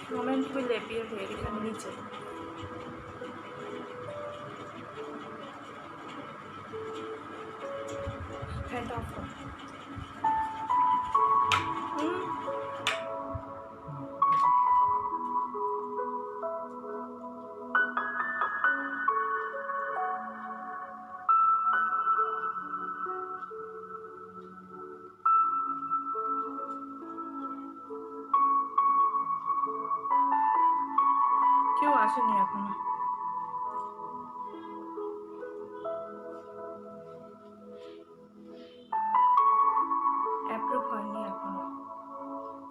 Moment will appear here, এখানে নিচে। ফ্যানটা অফ কর। কেউ আসেনি এখনো। অ্যাপ্রুভ হয়নি এখনো।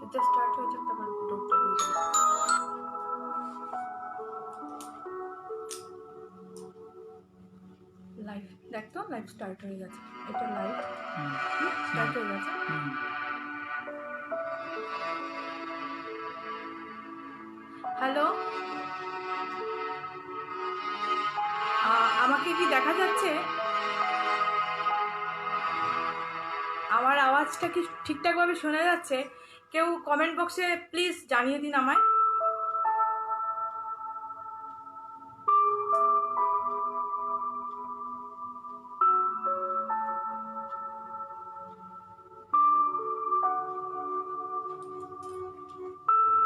এটা স্টার্ট হয়ে যাক, তারপর ডোরটা দিয়ে দেবো। লাইভ দেখ তো, লাইভ স্টার্ট হয়ে গেছে। এটা লাইভ স্টার্ট হয়ে গেছে। হ্যালো, আমাকে কি দেখা যাচ্ছে? আমার আওয়াজটা কি ঠিকঠাকভাবে শোনা যাচ্ছে? কেউ কমেন্ট বক্সে প্লিজ জানিয়ে দিন আমায়।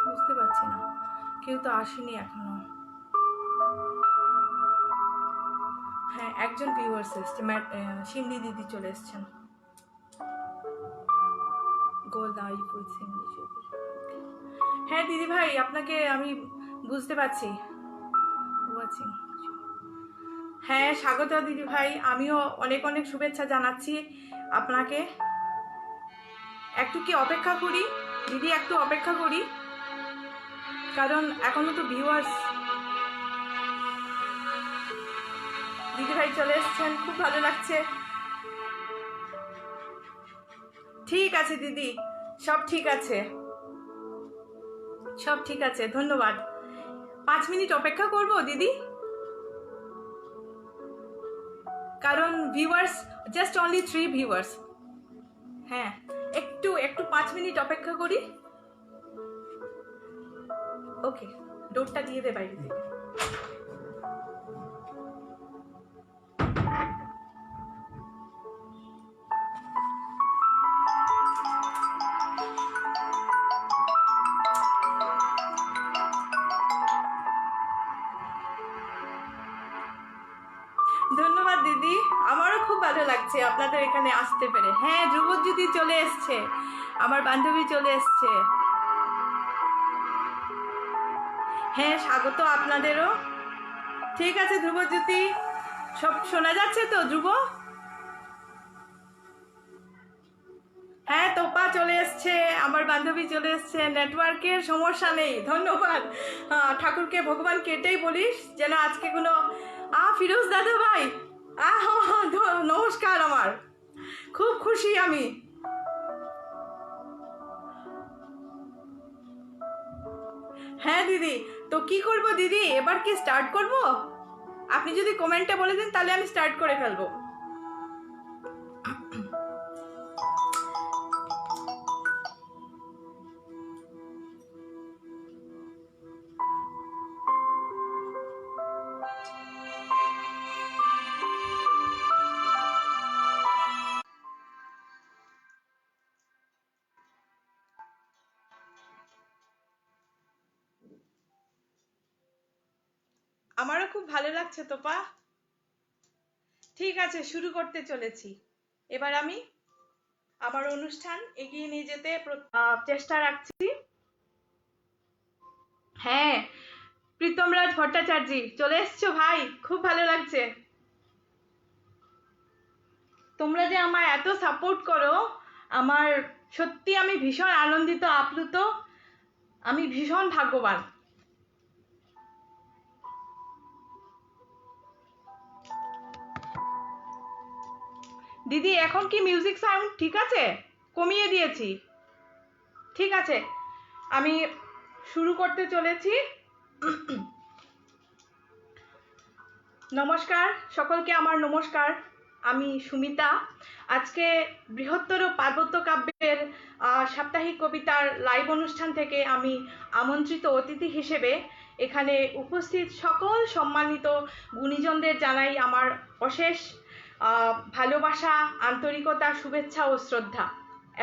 বুঝতে পারছি না, কেউ তো আসেনি এখনো। হ্যাঁ, একজন ভিউয়ার্স এসছে, সিন্ধি দিদি চলে এসছেন। গো লাইভ উইথ ইংলিশ। হ্যাঁ দিদি ভাই, আপনাকে আমি বুঝতে পারছি। ওয়াচিং। হ্যাঁ স্বাগত দিদি ভাই, আমিও অনেক অনেক শুভেচ্ছা জানাচ্ছি আপনাকে। একটু কি অপেক্ষা করি দিদি, একটু অপেক্ষা করি, কারণ এখনো তো ভিউয়ার্স। দিদি ভাই চলে এসছেন, খুব ভালো লাগছে। ঠিক আছে দিদি, সব ঠিক আছে, সব ঠিক আছে, ধন্যবাদ। 5 মিনিট অপেক্ষা করব দিদি, কারণ ভিউয়ার্স জাস্ট অনলি 3 ভিউয়ার্স। হ্যাঁ, একটু 5 মিনিট অপেক্ষা করি। ওকে, ডোরটা দিয়ে দে বাইরে থেকে। ধন্যবাদ দিদি, আমারও খুব ভালো লাগছে আপনাদের এখানে আসতে পেরে। হ্যাঁ, ধ্রুবজ্যোতি চলে এসছে, আমার বান্ধবী চলে এসছে। হ্যাঁ, স্বাগত আপনাদেরও। ঠিক আছে ধ্রুবজ্যোতি, সব শোনা যাচ্ছে তো ধ্রুব? হ্যাঁ, তোপা চলে এসছে, আমার বান্ধবী চলে এসছে। নেটওয়ার্কের সমস্যা নেই, ধন্যবাদ। ঠাকুরকে ভগবানকে এটাই বলিস যেন আজকে কোনো ফিরোজ দাদা ভাই, নমস্কার। আমার খুব খুশি আমি। হ্যাঁ দিদি, তো কি করব দিদি, এবার কি স্টার্ট করব? আপনি যদি কমেন্টে বলে দেন তাহলে আমি স্টার্ট করে ফেলবো। আমারও খুব ভালো লাগছে তোপা। ঠিক আছে, শুরু করতে চলেছি। এবার আমি আমার অনুষ্ঠান এগিয়ে নিয়ে যেতে চেষ্টা রাখছি। হ্যাঁ, প্রীতমরাজ ভট্টাচার্য চলে এসছো ভাই, খুব ভালো লাগছে। তোমরা যে আমায় এত সাপোর্ট করো, আমার সত্যি আমি ভীষণ আনন্দিত, আপ্লুত, আমি ভীষণ ভাগ্যবান। দিদি এখন কি মিউজিক সাউন্ড ঠিক আছে? কমিয়ে দিয়েছি। ঠিক আছে, আমি শুরু করতে চলেছি। নমস্কার সকলকে, আমার নমস্কার। আমি সুমিতা। আজকে বৃহত্তর পার্বত্য কাব্যের সাপ্তাহিক কবিতার লাইভ অনুষ্ঠান থেকে আমি আমন্ত্রিত অতিথি হিসেবে এখানে উপস্থিত সকল সম্মানিত গুণীজনদের জানাই আমার অশেষ ভালোবাসা, আন্তরিকতা, শুভেচ্ছা ও শ্রদ্ধা,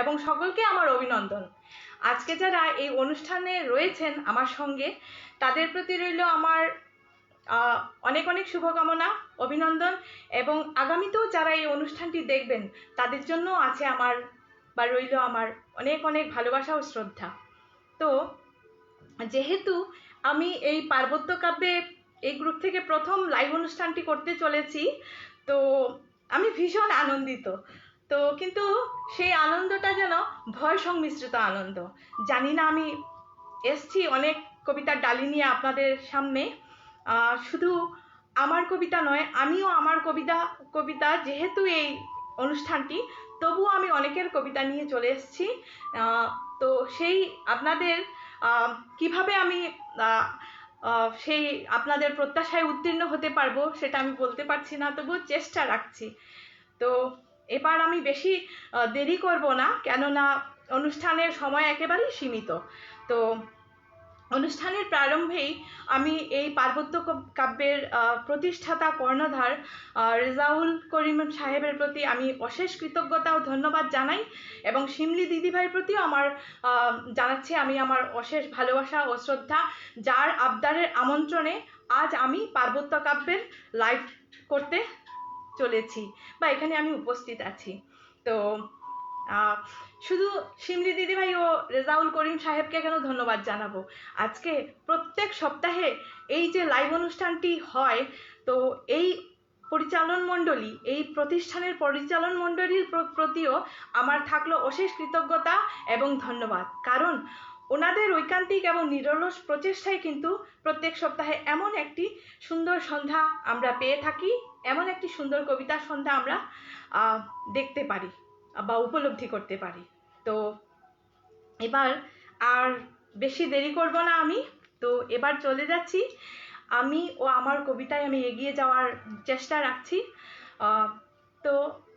এবং সকলকে আমার অভিনন্দন। আজকে যারা এই অনুষ্ঠানে রয়েছেন আমার সঙ্গে, তাদের প্রতি রইল আমার অনেক অনেক শুভকামনা, অভিনন্দন, এবং আগামীতেও যারা এই অনুষ্ঠানটি দেখবেন তাদের জন্য আছে আমার বা রইল আমার অনেক অনেক ভালোবাসা ও শ্রদ্ধা। তো যেহেতু আমি এই পার্বত্য কাব্যে এই গ্রুপ থেকে প্রথম লাইভ অনুষ্ঠানটি করতে চলেছি, তো আমি ভীষণ আনন্দিত। তো কিন্তু সেই আনন্দটা যেন ভয় সংমিশ্রিত আনন্দ। জানি না, আমি এসছি অনেক কবিতার ডালি নিয়ে আপনাদের সামনে। শুধু আমার কবিতা নয়, আমিও আমার কবিতা যেহেতু এই অনুষ্ঠানটি, তবুও আমি অনেকের কবিতা নিয়ে চলে এসেছি। তো সেই আপনাদের কিভাবে আমি সেই আপনাদের প্রত্যাশায় উত্তীর্ণ হতে পারবো সেটা আমি বলতে পারছি না, তবুও চেষ্টা রাখছি। তো এবার আমি বেশি দেরি করব না, কেননা অনুষ্ঠানের সময় একেবারেই সীমিত। তো অনুষ্ঠানের প্রারম্ভেই আমি এই পার্বত্য কাব্যের প্রতিষ্ঠাতা কর্ণধার রেজাউল করিম সাহেবের প্রতি আমি অশেষ কৃতজ্ঞতা ও ধন্যবাদ জানাই, এবং শিমলি দিদিভাইয়ের প্রতিও আমার জানাচ্ছি আমি আমার অশেষ ভালোবাসা ও শ্রদ্ধা, যার আবদারের আমন্ত্রণে আজ আমি পার্বত্য কাব্যের লাইভ করতে চলেছি বা এখানে আমি উপস্থিত আছি। তো শুধু শিমলি দিদিভাই ও রেজাউল করিম সাহেবকে কেন ধন্যবাদ জানাবো, আজকে প্রত্যেক সপ্তাহে এই যে লাইভ অনুষ্ঠানটি হয়, তো এই পরিচালন মণ্ডলী, এই প্রতিষ্ঠানের পরিচালন মণ্ডলীর প্রতিও আমার থাকলো অশেষ কৃতজ্ঞতা এবং ধন্যবাদ, কারণ ওনাদের ঐকান্তিক এবং নিরলস প্রচেষ্টায় কিন্তু প্রত্যেক সপ্তাহে এমন একটি সুন্দর সন্ধ্যা আমরা পেয়ে থাকি, এমন একটি সুন্দর কবিতার সন্ধ্যা আমরা দেখতে পারি বা উপলব্ধি করতে পারি। তো এবার আর বেশি দেরি করব না, আমি তো এবার চলে যাচ্ছি। আমি ও আমার কবিতায় আমি এগিয়ে যাওয়ার চেষ্টা রাখছি। তো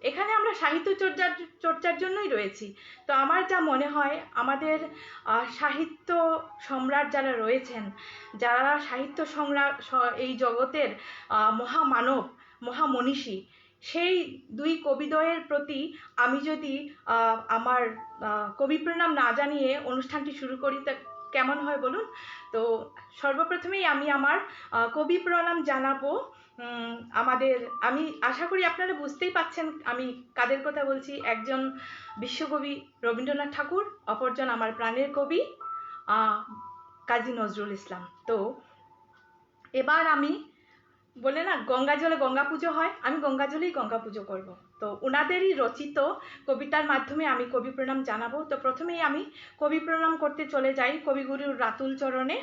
এখানে আমরা সাহিত্য চর্চার জন্যই রয়েছি। তো আমার যা মনে হয়, আমাদের সাহিত্য সম্রাট যারা রয়েছেন, যারা সাহিত্য সম্রাট, এই জগতের মহামানব, মহামনীষী, সেই দুই কবিদ্বয়ের প্রতি আমি যদি আমার কবি প্রণাম না জানিয়ে অনুষ্ঠানটি শুরু করি তা কেমন হয় বলুন? তো সর্বপ্রথমেই আমি আমার কবি প্রণাম জানাবো আমি আশা করি আপনারা বুঝতেই পাচ্ছেন আমি কাদের কথা বলছি। একজন বিশ্বকবি রবীন্দ্রনাথ ঠাকুর, অপরজন আমার প্রাণের কবি কাজী নজরুল ইসলাম। তো এবার আমি বলে না, গঙ্গা জলে গঙ্গা পুজো হয়, আমি গঙ্গা জলেই গঙ্গা পুজো করব। তো ওনাদেরই রচিত কবিতার মাধ্যমে আমি কবি প্রণাম জানাবো। তো প্রথমেই আমি কবি প্রণাম করতে চলে যাই কবিগুরুর রাতুল চরণে।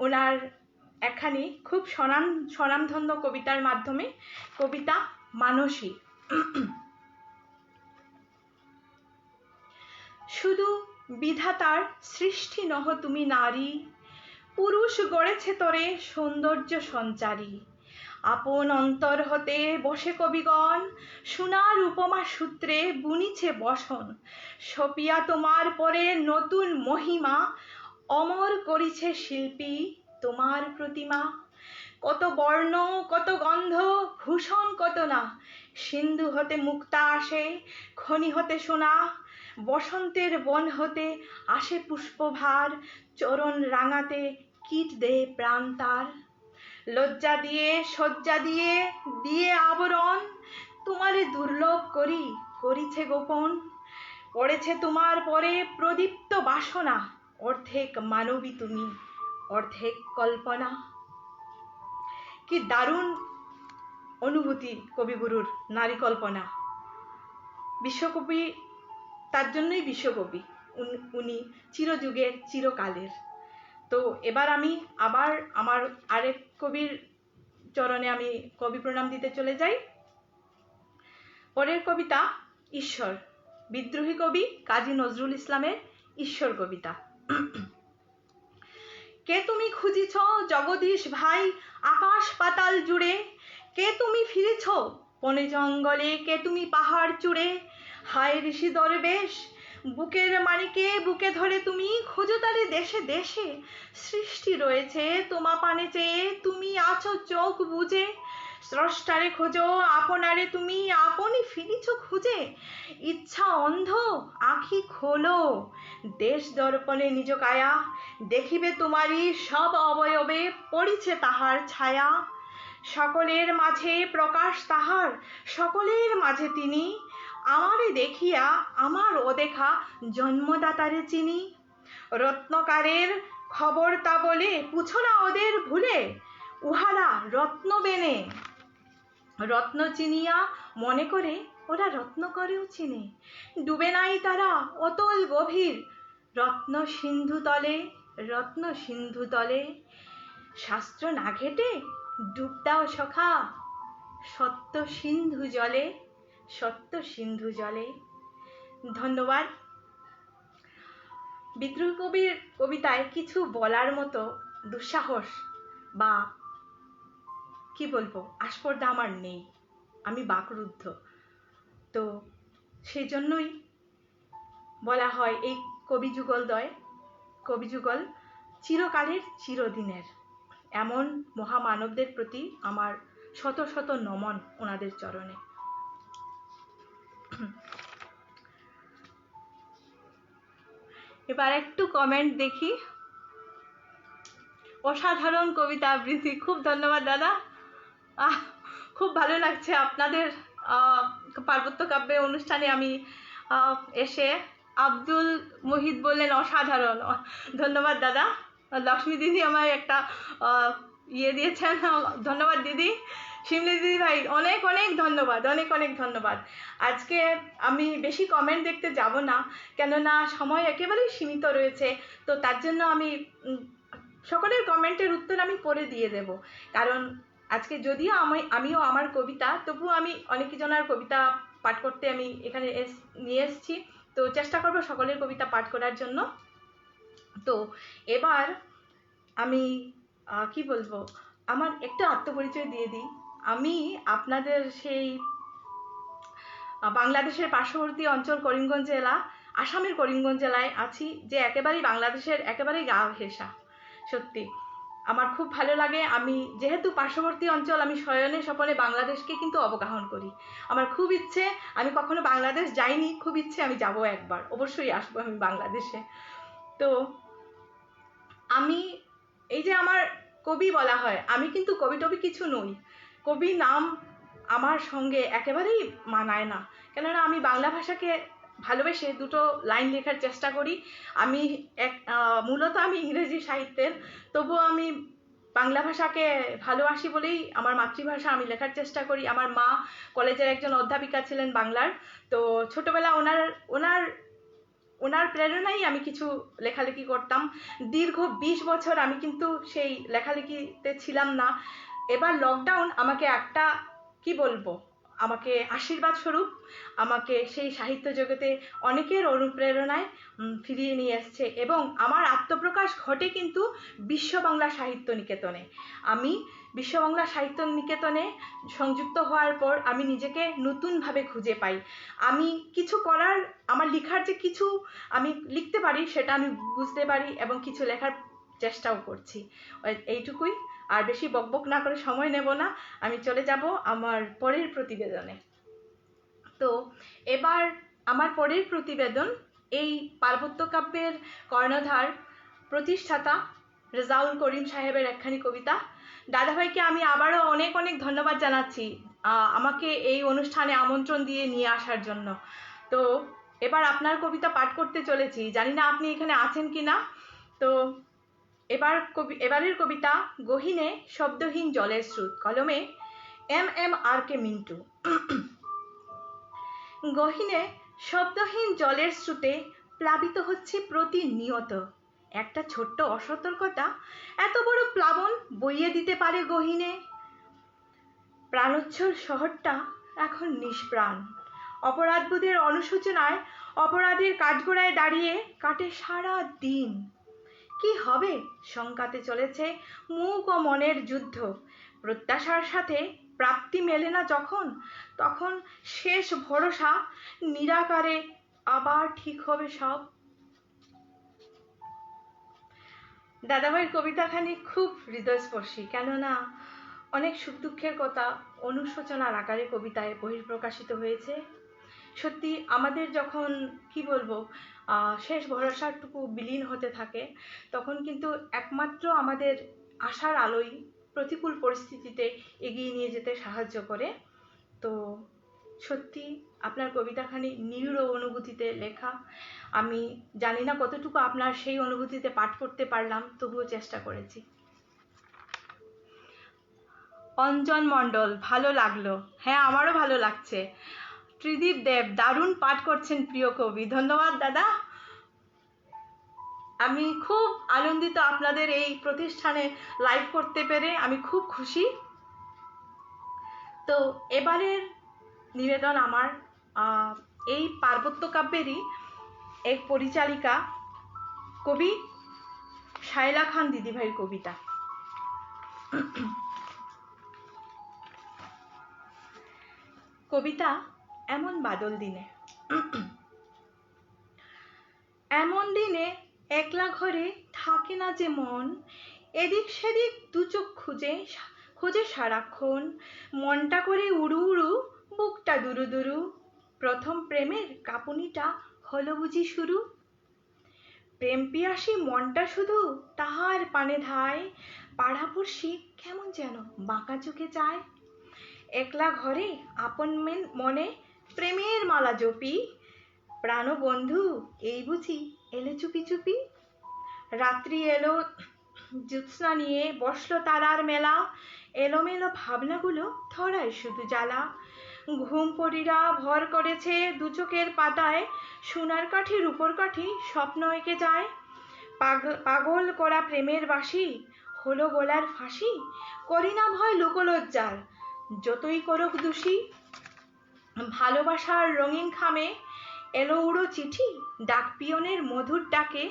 ওনার একখানি খুব স্বনামধন্য কবিতার মাধ্যমে, কবিতা মানসী। শুধু বিধাতার সৃষ্টি নহ তুমি নারী, পুরুষ গড়েছে তোরে সৌন্দর্য সঞ্চারী। আপন অন্তর হতে বসে কবিগণ সোনার উপমা সূত্রে বুনিছে বসন। সপিয়া তোমার পরে নতুন মহিমা, অমর করিছে শিল্পী তোমার প্রতিমা। কত বর্ণ, কত গন্ধ, ভূষণ কত না, সিন্ধু হতে মুক্তা আসে, খনি হতে সোনা। বসন্তের বন হতে আসে পুষ্পভার, চরণ রাঙাতে কীট দেহে প্রাণ তার। লজ্জা দিয়ে সজ্জা দিয়ে দিয়ে আবরণ, তোমারে দুর্লভ করিছে গোপন। পড়েছে তোমার পরে প্রদীপ্ত বাসনা, অর্ধেক মানবী তুমি, অর্ধেক কল্পনা। কি দারুণ অনুভূতি কবিগুরুর নারী কল্পনা। বিশ্বকবি, তার জন্যই বিশ্বকবি উনি, চিরযুগের চিরকালের। তো এবার আমি আবার আমার আরেক কবির চরণে আমি কবি প্রণাম দিতে চলে যাই। পরের কবিতা ঈশ্বর, বিদ্রোহী কবি কাজী নজরুল ইসলামের ঈশ্বর কবিতা। কে তুমি খুঁজিছ জগদীশ ভাই আকাশ পাতাল জুড়ে, কে তুমি ফিরেছ বনে জঙ্গলে কে তুমি পাহাড় চূড়ে, হায় ঋষি দরবেশ বুকের মানিকে বুকে ধরে তুমি খোঁজো তারে দেশে দেশে। সৃষ্টি রয়েছে তোমা পানে চেয়ে, তুমি আছো চোখ বুজে। স্রষ্টারে খোঁজো আপনারে তুমি আপনি ফিরিছ খুঁজে। ইচ্ছা অন্ধ আখি খোলো, দেশ দর্পণে নিজ কায়া, দেখিবে তোমারই সব অবয়বে পড়িছে তাহার ছায়া। সকলের মাঝে প্রকাশ তাহার, সকলের মাঝে তিনি, আমারে দেখিয়া আমার অদেখা জন্মদাতারে চিনি। রত্নকারের খবর তা বলে পুছো না ওদের ভুলে, উহারা রত্ন বেনে রত্ন চিনিয়া মনে করে ওরা রত্ন করেও চিনে। ডুবে নাই তারা অতল গভীর রত্ন সিন্ধু তলে, রত্ন সিন্ধু তলে। শাস্ত্র না ঘেটে ডুব দাও সখা সত্য সিন্ধু জলে, সত্য সিন্ধু জলে। ধন্যবাদ। বিদ্রোহী কবির কবিতায় কিছু বলার মতো দুঃসাহস বা কি বলবো আস্পর্ধা আমার নেই, আমি বাকরুদ্ধ। তো সেই জন্যই বলা হয় এই কবিযুগল চিরকালের চিরদিনের। এমন মহামানবদের প্রতি আমার শত শত নমন ওনাদের চরণে। এবার একটু কমেন্ট দেখি। অসাধারণ কবিতা আবৃত্তি, খুব ধন্যবাদ দাদা। খুব ভালো লাগছে আপনাদের পার্বত্য কাব্যে অনুষ্ঠানে আমি এসে। আব্দুল মুহিত বললেন অসাধারণ, ধন্যবাদ দাদা। লক্ষ্মী দিদি আমায় একটা ইয়ে দিয়েছেন, ধন্যবাদ দিদি। শিমলি দিদি ভাই অনেক অনেক ধন্যবাদ, অনেক অনেক ধন্যবাদ। আজকে আমি বেশি কমেন্ট দেখতে যাব না, কেননা সময় একেবারেই সীমিত রয়েছে। তো তার জন্য আমি সকলের কমেন্টের উত্তর আমি পরে দিয়ে দেব। কারণ আজকে যদিও আমিও আমার কবিতা, তবুও আমি অনেকজনের কবিতা পাঠ করতে আমি এখানে নিয়ে এসেছি। তো চেষ্টা করব সকলের কবিতা পাঠ করার জন্য। তো এবার আমি কি বলবো, আমার একটা আত্মপরিচয় দিয়ে দিই। আমি আপনাদের সেই বাংলাদেশের পার্শ্ববর্তী অঞ্চল করিমগঞ্জ জেলা, আসামের করিমগঞ্জ জেলায় আছি, যে একেবারেই বাংলাদেশের একেবারেই গা ঘেঁষা। সত্যি আমার খুব ভালো লাগে। আমি যেহেতু পার্শ্ববর্তী অঞ্চল, আমি শয়নে স্বপনে বাংলাদেশকে কিন্তু অবগাহন করি। আমার খুব ইচ্ছে, আমি কখনো বাংলাদেশ যাইনি, খুব ইচ্ছে আমি যাব একবার, অবশ্যই আসবো আমি বাংলাদেশে। তো আমি এই যে আমার কবি বলা হয়, আমি কিন্তু কবি টবি কিছু নই। কবি নাম আমার সঙ্গে একেবারেই মানায় না, কেননা আমি বাংলা ভাষাকে ভালোবেসে দুটো লাইন লেখার চেষ্টা করি। আমি মূলত আমি ইংরেজি সাহিত্যের, তবুও আমি বাংলা ভাষাকে ভালোবাসি বলেই আমার মাতৃভাষা আমি লেখার চেষ্টা করি। আমার মা কলেজের একজন অধ্যাপিকা ছিলেন বাংলার। তো ছোটবেলা ওনার প্রেরণাই আমি কিছু লেখালেখি করতাম। দীর্ঘ 20 বছর আমি কিন্তু সেই লেখালেখিতে ছিলাম না। এবার লকডাউন আমাকে একটা কি বলবো, আমাকে আশীর্বাদ স্বরূপ আমাকে সেই সাহিত্য জগতে অনেকের অনুপ্রেরণায় ফিরিয়ে নিয়ে এসছে। এবং আমার আত্মপ্রকাশ ঘটে কিন্তু বিশ্ব বাংলা সাহিত্য নিকেতনে। আমি বিশ্ব বাংলা সাহিত্য নিকেতনে সংযুক্ত হওয়ার পর আমি নিজেকে নতুনভাবে খুঁজে পাই। আমি কিছু করার, আমার লেখার যে কিছু আমি লিখতে পারি সেটা আমি বুঝতে পারি এবং কিছু লেখার চেষ্টাও করছি। এইটুকুই, আর বেশি বকবক না করে সময় নেব না, আমি চলে যাব আমার পরের প্রতিবেদনে। তো এবার আমার পরের প্রতিবেদন এই পার্বত্য কাব্যের কর্ণধার প্রতিষ্ঠাতা রেজাউল করিম সাহেবের একখানি কবিতা। দাদাভাইকে আমি আবারও অনেক অনেক ধন্যবাদ জানাচ্ছি আমাকে এই অনুষ্ঠানে আমন্ত্রণ দিয়ে নিয়ে আসার জন্য। তো এবার আপনার কবিতা পাঠ করতে চলেছি, জানি না আপনি এখানে আছেন কি না। তো এবারের কবিতা গহীনে শব্দহীন জলের স্রোত, কলমে MMRK মিন্টু। গহীনে শব্দহীন জলের স্রোতে প্লাবিত হচ্ছে প্রতিনিয়ত। একটা ছোট্ট অসতর্কতা এত বড় প্লাবন বইয়ে দিতে পারে গহীনে। প্রাণোচ্ছল শহরটা এখন নিষ্প্রাণ। অপরাধবোধের অনুশোচনায় অপরাধের কাঠগোড়ায় দাঁড়িয়ে কাটে সারা দিন। কি হবে শঙ্কাতে চলেছে মুখ ও মনের যুদ্ধ। প্রত্যাশার সাথে প্রাপ্তি মেলে না যখন, তখন শেষ ভরসা নিরাকারে আবার ঠিক হবে সব। দাদাভাইয়ের কবিতাখানি খুব হৃদয়স্পর্শী, কেননা অনেক সুখ দুঃখের কথা অনুশোচনার আকারে কবিতায় বহিঃপ্রকাশিত হয়েছে। সত্যি আমাদের যখন কি বলবো শেষ ভরসাটুকু বিলীন হতে থাকে, তখন কিন্তু একমাত্র আমাদের আশার আলোই প্রতিকূল পরিস্থিতিতে এগিয়ে নিয়ে যেতে সাহায্য করে। তো সত্যি আপনার কবিতাখানি নিবিড় অনুভূতিতে লেখা। আমি জানি না কতটুকু আপনার সেই অনুভূতিতে পাঠ করতে পারলাম, তবুও চেষ্টা করেছি। অঞ্জন মণ্ডল, ভালো লাগলো। হ্যাঁ, আমারও ভালো লাগছে। ত্রিদীপ দেব, দারুণ পাঠ করছেন প্রিয় কবি। ধন্যবাদ দাদা, আমি খুব আনন্দিত আপনাদের এই প্রতিষ্ঠানে লাইভ করতে পেরে, আমি খুব খুশি। তো এবারের নিবেদন আমার এই পার্বত্য কাব্যেরই এক পরিচালিকা কবি শায়লা খান দিদিভাইয়ের কবিতা। কবিতা এমন বাদল দিনে। এমন দিনে একলা ঘরে থাকে না যে মন, এদিক সেদিক দু চোখ খুঁজে সারাক্ষণ, মনটা করে উড়ু উড়ু, বুকটা দুরু দুরু, প্রথম প্রেমের কাঁপুনিটা হলো বুঝি শুরু। প্রেম পিয়াসী মনটা শুধু তাহার পানে ধায়, পাড়াপড়শি কেমন যেন বাঁকা চোখে চায়। একলা ঘরে আপন মনে প্রেমের মালা জপি, প্রাণবন্ধু এই বুঝি এলে চুপি চুপি। রাত্রি এলো, জ্যোৎস্না নিয়ে বসলো তারার মেলা, এলোমেলো ভাবনাগুলো ধরায় শুধু জ্বালা। ঘুম পরীরা ভর করেছে দু চোখের পাতায়, সোনার কাঠি রূপোর কাঠি স্বপ্ন এঁকে যায়। পাগল করা প্রেমের বাঁশি হলো গলার ফাঁসি, করি না ভয় লোকলজ্জার যতই করুক দোষী। ভালোবাসার রঙিন খামে এলো উড়ো চিঠি, ডাক পিয়নের মধুর ডাকে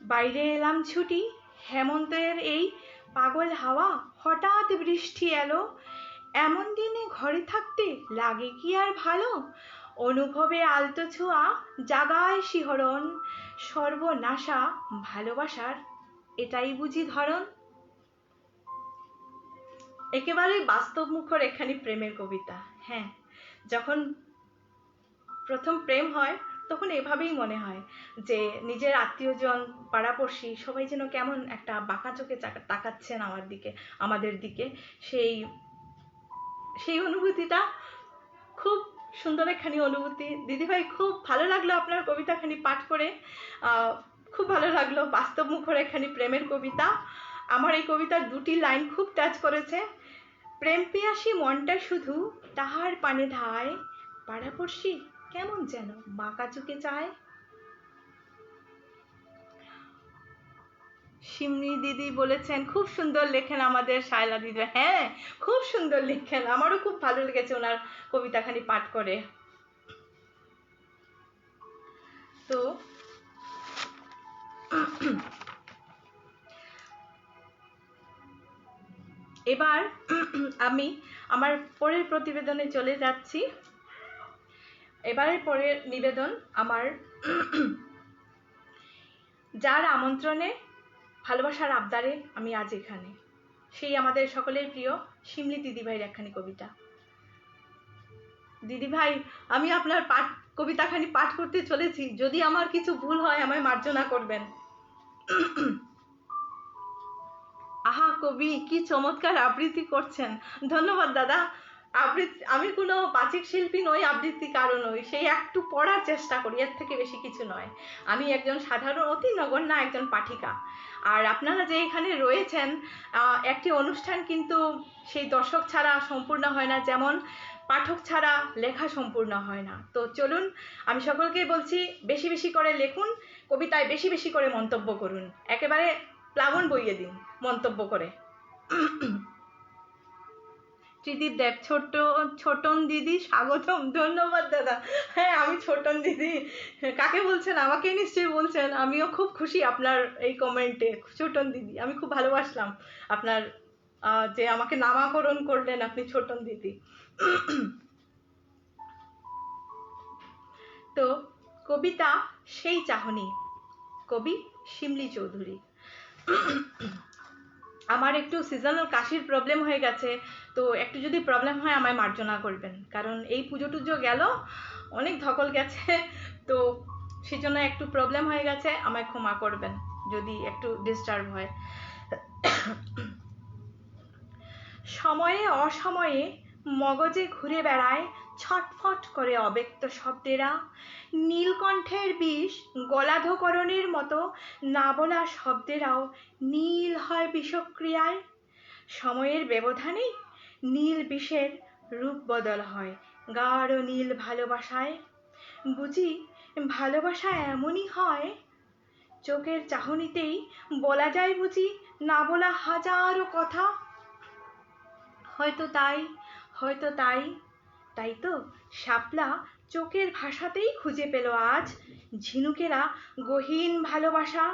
বাইরে এলাম ছুটি। হেমন্তের এই পাগল হাওয়া, হঠাৎ বৃষ্টি এলো, এমন দিনে ঘরে থাকতে লাগে কি আর ভালো। অনুভবে আলতো ছোঁয়া জাগায় শিহরণ, সর্বনাশা ভালোবাসার এটাই বুঝি ধরন। একেবারে বাস্তব মুখর এখানে প্রেমের কবিতা। হ্যাঁ, যখন প্রথম প্রেম হয় তখন এভাবেই মনে হয় যে নিজের আত্মীয়জন, পাড়াপড়শি সবাই যেন কেমন একটা বাঁকা চোখে তাকাচ্ছেন আমাদের দিকে। সেই অনুভূতিটা খুব সুন্দর একখানি অনুভূতি। দিদিভাই, খুব ভালো লাগলো আপনার কবিতাখানি পাঠ করে, খুব ভালো লাগলো। বাস্তব মুখর একখানি প্রেমের কবিতা। আমার এই কবিতার দুটি লাইন খুব টাচ করেছে। প্রেম পিয়াসী মনটা শুধু তাহার পানে ধায়, পাড়াপড়শি কেমন যেন বাঁকা চোখে চায়। সিমনি দিদি বলেছেন খুব সুন্দর লেখেন আমাদের শায়লা দিদি। হ্যাঁ, খুব সুন্দর লেখেন, আমারও খুব ভালো লেগেছে ওনার কবিতাখানি পাঠ করে। তো এবার আমি আমার পরের প্রতিবেদনে চলে যাচ্ছি। এবারের পরের নিবেদন আমার যার আমন্ত্রণে ভালোবাসার আবদারে আমি আজ এখানে, সেই আমাদের সকলের প্রিয় শিমলি দিদিভাইয়ের একখানি কবিতা। দিদিভাই, আমি আপনার কবিতাখানি পাঠ করতে চলেছি, যদি আমার কিছু ভুল হয় আমায় মার্জনা করবেন। আহা কবি, কি চমৎকার আবৃত্তি করছেন। ধন্যবাদ দাদা। আমি কোনো বাচিক শিল্পী নই, আবৃত্তিকারও নই, সেই একটু পড়ার চেষ্টা করি, এর থেকে বেশি কিছু নয়। আমি একজন সাধারণ অতি নগণ্য একজন পাঠিকা। আর আপনারা যে এখানে রয়েছেন, একটি অনুষ্ঠান কিন্তু সেই দর্শক ছাড়া সম্পূর্ণ হয় না, যেমন পাঠক ছাড়া লেখা সম্পূর্ণ হয় না। তো চলুন, আমি সকলকেই বলছি বেশি বেশি করে লেখুন, কবিতায় বেশি বেশি করে মন্তব্য করুন, একেবারে প্লাবন বইয়ে দিন মন্তব্য করে। ত্রিদীপ দেব, ছোটন দিদি স্বাগতম। ধন্যবাদ দাদা। হ্যাঁ, আমি ছোটন দিদি। কাকে বলছেন? আমাকে নিশ্চয়ই বলছেন। আমিও খুব খুশি আপনার এই কমেন্টে। ছোটন দিদি, আমি খুব ভালোবাসলাম আপনার যে আমাকে নামাকরণ করলেন আপনি ছোটন দিদি। তো কবিতা সেই চাহনি, কবি শিমলি চৌধুরী। আমার একটু সিজনাল কাশির প্রবলেম হয়ে গেছে, তো একটু যদি প্রবলেম হয় আমায় মার্জনা করবেন, কারণ এই পুজো টুজো গেল, অনেক ধকল গেছে, তো সেই জন্য একটু প্রবলেম হয়ে গেছে, আমায় ক্ষমা করবেন যদি একটু ডিস্টার্ব হয়। সময়ে অসময়ে মগজে ঘুরে বেড়ায় ছটফট করে অব্যক্ত শব্দেরা, নীলকণ্ঠের বিষ গলাধকরণের মতো না বলা শব্দেরাও নীল হয় বিষক্রিয়ায়। সময়ের ব্যবধানে নীল বিষের রূপ বদল হয় গাঢ় নীল ভালোবাসায়। বুঝি ভালোবাসা এমনই হয়, চোখের চাহনিতেই বলা যায় বুঝি না বলা হাজারো কথা। হয়তো তাই, হয়তো তাই, তাই তো শাপলা চোখের ভাষাতেই খুঁজে পেল আজ ঝিনুকেরা গহীন ভালোবাসা,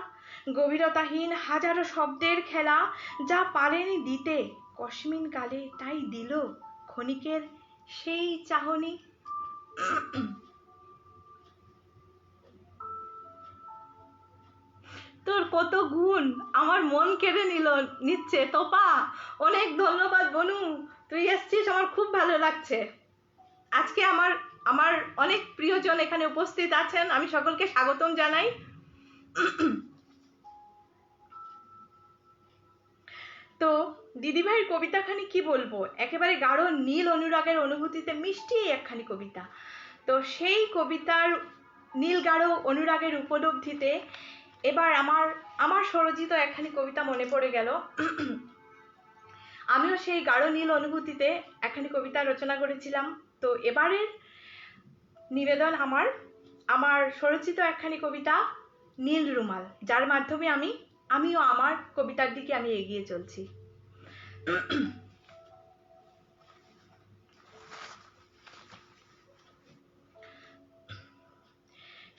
গভীরতাহীন হাজারো শব্দের খেলা, যা পারেনি দিতে কস্মিন কালে তাই দিল ক্ষণিকের সেই চাহনি। তোর কত গুণ আমার মন কেড়ে নিচ্ছে তোপা, অনেক ধন্যবাদ বনু, তুই এসছিস, আমার খুব ভালো লাগছে। আজকে আমার আমার অনেক প্রিয়জন এখানে উপস্থিত আছেন, আমি সকলকে স্বাগতম জানাই। তো দিদিভাইয়ের কবিতাখানি কি বলবো, একেবারে গাঢ় নীল অনুরাগের অনুভূতিতে মিষ্টি একখানি কবিতা। তো সেই কবিতার নীল গাঢ় অনুরাগের উপলব্ধিতে এবার আমার স্বরচিত একখানি কবিতা মনে পড়ে গেল। আমিও সেই গাঢ় নীল অনুভূতিতে একখানি কবিতা রচনা করেছিলাম। তো এবারের নিবেদন আমার স্বরচিত একখানি কবিতা নীল রুমাল, যার মাধ্যমে আমিও আমার কবিতার দিকে আমি এগিয়ে চলছি।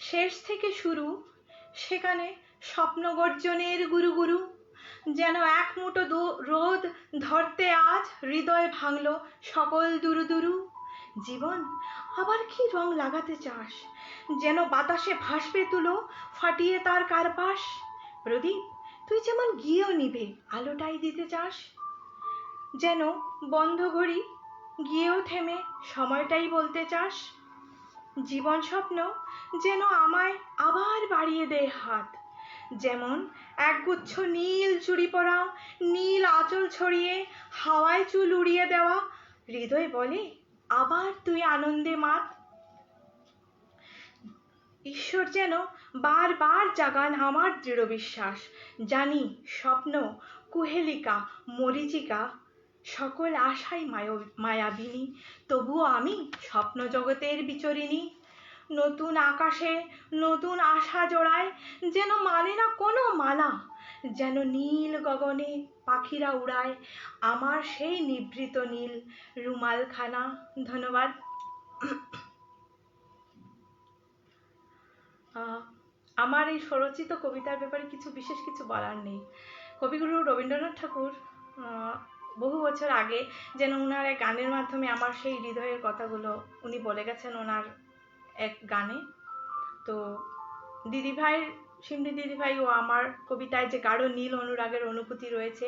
শেষ থেকে শুরু, সেখানে স্বপ্ন গর্জনের গুরু গুরু, যেন এক মুঠো রোদ ধরতে আজ হৃদয় ভাঙল সকল দুরু দুরু। জীবন আবার কি রং লাগাতে চাস, যেন বাতাসে ভাসবে তুলো ফাটিয়ে তার কার্পাস। প্রদীপ তুই যেমন গিয়েও নিভে আলোটাই দিতে চাস, যেন বন্ধ ঘড়ি গিয়েও থেমে সময়টাই বলতে চাস। জীবন স্বপ্ন যেন আমায় আবার বাড়িয়ে দেয় হাত, যেমন একগুচ্ছ নীল চুড়ি পরা, নীল আঁচল ছড়িয়ে হাওয়ায় চুল উড়িয়ে দেওয়া। হৃদয় বলে আবার তুই আনন্দে মাত। ঈশ্বর যেন বারবার জাগান আমার দৃঢ় বিশ্বাস, জানি স্বপ্ন কুহেলিকা মরীচিকা, সকল আশাই মায়াবিনী, তবুও আমি স্বপ্ন জগতের বিচরিণী। নতুন আকাশে নতুন আশা জোড়ায়, যেন মানে না কোনো মালা, যেন নীল গগনে পাখিরা উড়ায় আমার সেই নিভৃত নীল রুমালখানা। ধন্যবাদ। আমার এই স্বরচিত কবিতার ব্যাপারে বিশেষ কিছু বলার নেই। কবিগুরু রবীন্দ্রনাথ ঠাকুর বহু বছর আগে যেন ওনার এক গানের মাধ্যমে আমার সেই হৃদয়ের কথাগুলো উনি বলে গেছেন ওনার এক গানে। তো শিমলি দিদিভাই ও আমার কবিতায় যে গাঢ় নীল অনুরাগের অনুভূতি রয়েছে,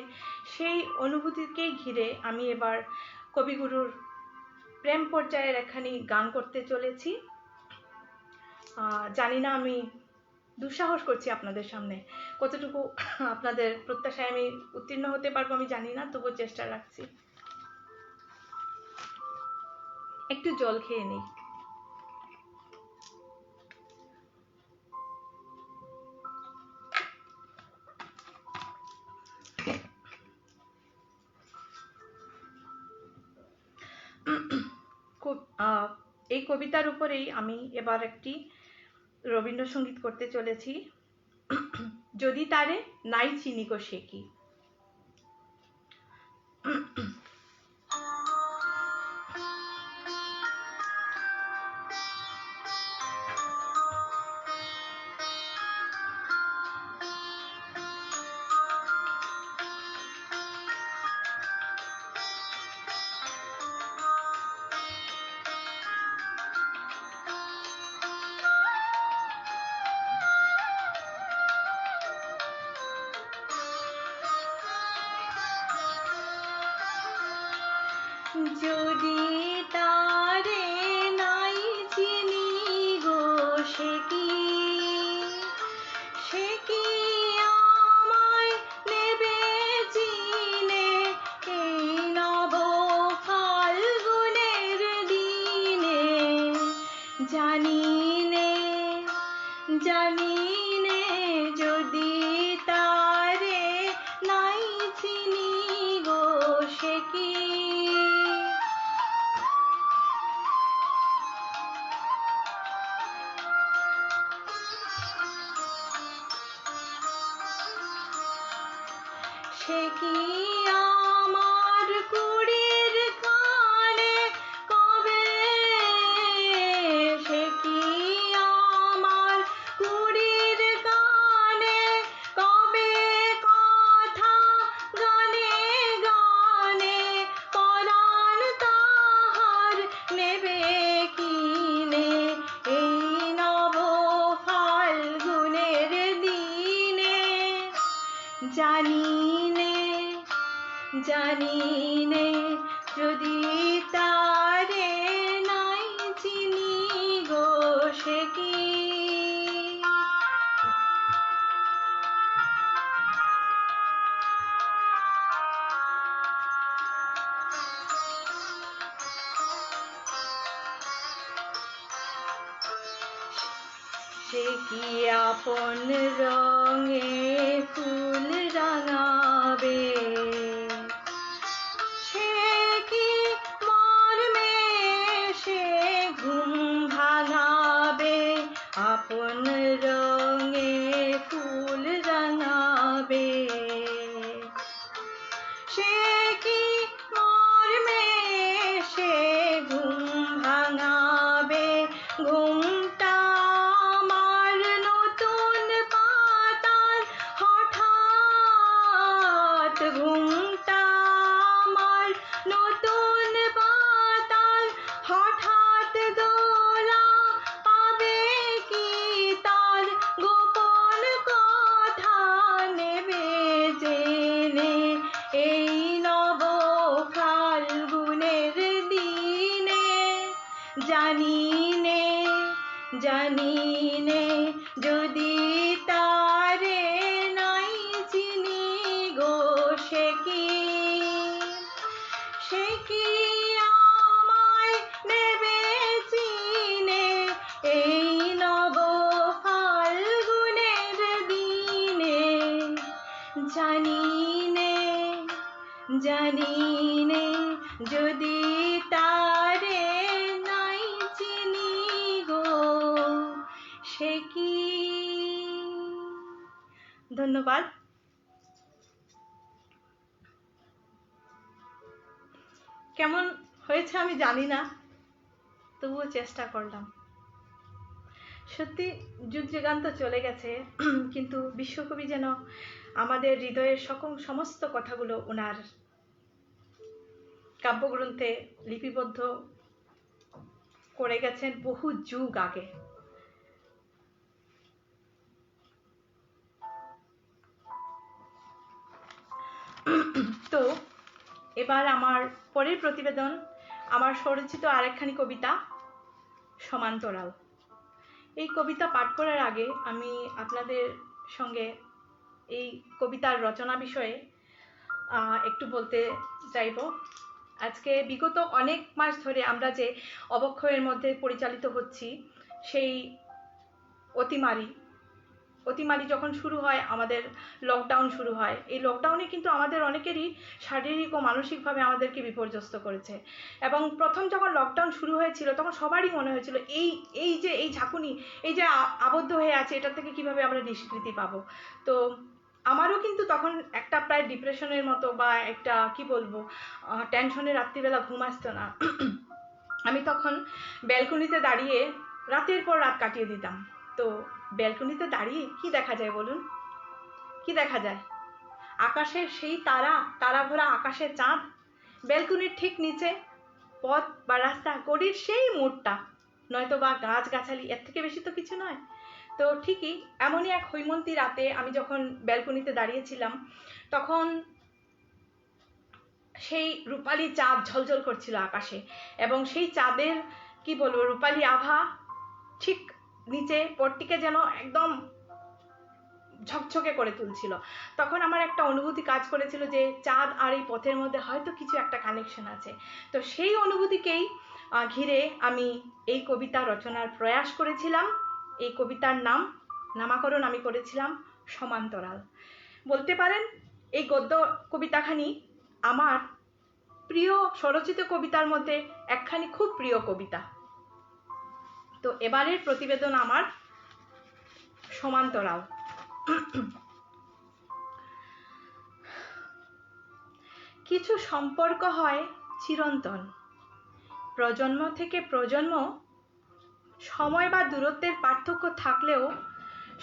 সেই অনুভূতিকেই ঘিরে আমি এবার কবিগুরুর প্রেম পর্যায়ের একখানি গান করতে চলেছি। জানি না আমি দুঃসাহস করছি আপনাদের সামনে, কতটুকু আপনাদের প্রত্যাশায় আমি উত্তীর্ণ হতে পারবো আমি জানি না, তবুও চেষ্টা রাখছি। একটু জল খেয়ে নেই। এই কবিতার উপরেই আমি এবার একটি রবীন্দ্রসঙ্গীত করতে চলেছি। যদি তারে নাই চিনি গো সে কি। যদি তারে নাই চিনি গো সে কি আমায় নেবে চিনে এই নব ফাল্গুনের দিনে জানি নে যদি তারে নাই চিনি গো সে কি আমার কুড়ির কানে কবে সে কি আমার কুড়ির কানে কবে কথা গানে গানে পরাণ তাহার নেবে কিনে এই নব ফাল্গুনের দিনে জানি নে যদি তারে নাই চিনি গো সে কি আপন রঙে ফুল রাঙাবে সে কি মর্মে সে ঘুম ভাঙাবে আপন রঙে ফুল রাঙাবে সে কি মর্মে সে ঘুম ভাঙাবে ঘুমটা আমার নতুন পাতার হঠাৎ ঘুমটা আমার নতুন পাতার হঠাৎ দোলা পাবে কি তার গোপন কথা নেবে জেনে এই নব ফাল্গুনের দিনে জানি নে যদি তারে নাই চিনি গো সে কি আমায় নেবে চিনে এই নব ফাল্গুনের দিনে জানি নে যদি তারে নাই চিনি গো সে কি। ধন্যবাদ। কেমন হয়েছে আমি জানি না, তবুও চেষ্টা করলাম। সত্যি যুগ যুগান্ত চলে গেছে, কিন্তু বিশ্বকবি যেন আমাদের হৃদয়ের সমস্ত কথাগুলো ওনার কাব্যগ্রন্থে লিপিবদ্ধ করে গেছেন বহু যুগ আগে। তো এবার আমার পরের প্রতিবেদন, আমার স্বরচিত আরেকখানি কবিতা সমান্তরাল। এই কবিতা পাঠ করার আগে আমি আপনাদের সঙ্গে এই কবিতার রচনা বিষয়ে একটু বলতে চাইব। আজকে বিগত অনেক মাস ধরে আমরা যে অবক্ষয়ের মধ্যে পরিচালিত হচ্ছি, সেই অতিমারি যখন শুরু হয়, আমাদের লকডাউন শুরু হয়। এই লকডাউনে কিন্তু আমাদের অনেকেরই শারীরিক ও মানসিকভাবে আমাদেরকে বিপর্যস্ত করেছে। এবং প্রথম যখন লকডাউন শুরু হয়েছিল, তখন সবারই মনে হয়েছিল এই যে ঝাঁকুনি, এই যে আবদ্ধ হয়ে আছে, এটা থেকে কিভাবে আমরা নিষ্কৃতি পাবো। তো আমারও কিন্তু তখন একটা প্রায় ডিপ্রেশনের মতো, বা একটা কি বলবো, টেনশনে রাত্রিবেলা ঘুম আসতো না। আমি তখন ব্যালকনিতে দাঁড়িয়ে রাতের পর রাত কাটিয়ে দিতাম। তো ব্যালকনিতে দাঁড়িয়ে কি দেখা যায় বলুন? কি দেখা যায়? আকাশের সেই তারা ভরা আকাশের চাঁদ, ব্যালকনির ঠিক নিচে পথ বা রাস্তা, গড়ির সেই মোড়টা, নয়তো বা গাছগাছালি, এর থেকে বেশি তো কিছু নয়। তো ঠিকই এমনই এক হৈমন্তী রাতে আমি যখন ব্যালকনিতে দাঁড়িয়েছিলাম, তখন সেই রূপালি চাঁদ ঝলঝল করছিল আকাশে, এবং সেই চাঁদের কি বলবো রূপালি আভা ঠিক নিচে পটটিকে যেন একদম ঝকঝকে করে তুলছিল। তখন আমার একটা অনুভূতি কাজ করেছিল যে চাঁদ আর এই পথের মধ্যে হয়তো কিছু একটা কানেকশন আছে। তো সেই অনুভূতিকেই ঘিরে আমি এই কবিতা রচনার প্রয়াস করেছিলাম। এই কবিতার নামকরণ আমি করেছিলাম সমান্তরাল। বলতে পারেন এই গদ্য কবিতাখানি আমার প্রিয় স্বরচিত কবিতার মধ্যে একখানি খুব প্রিয় কবিতা। তো এবারের প্রতিবেদন আমার সমান্তরাল। কিছু সম্পর্ক হয় চিরন্তন, প্রজন্ম থেকে প্রজন্ম সময় বা দূরত্বের পার্থক্য থাকলেও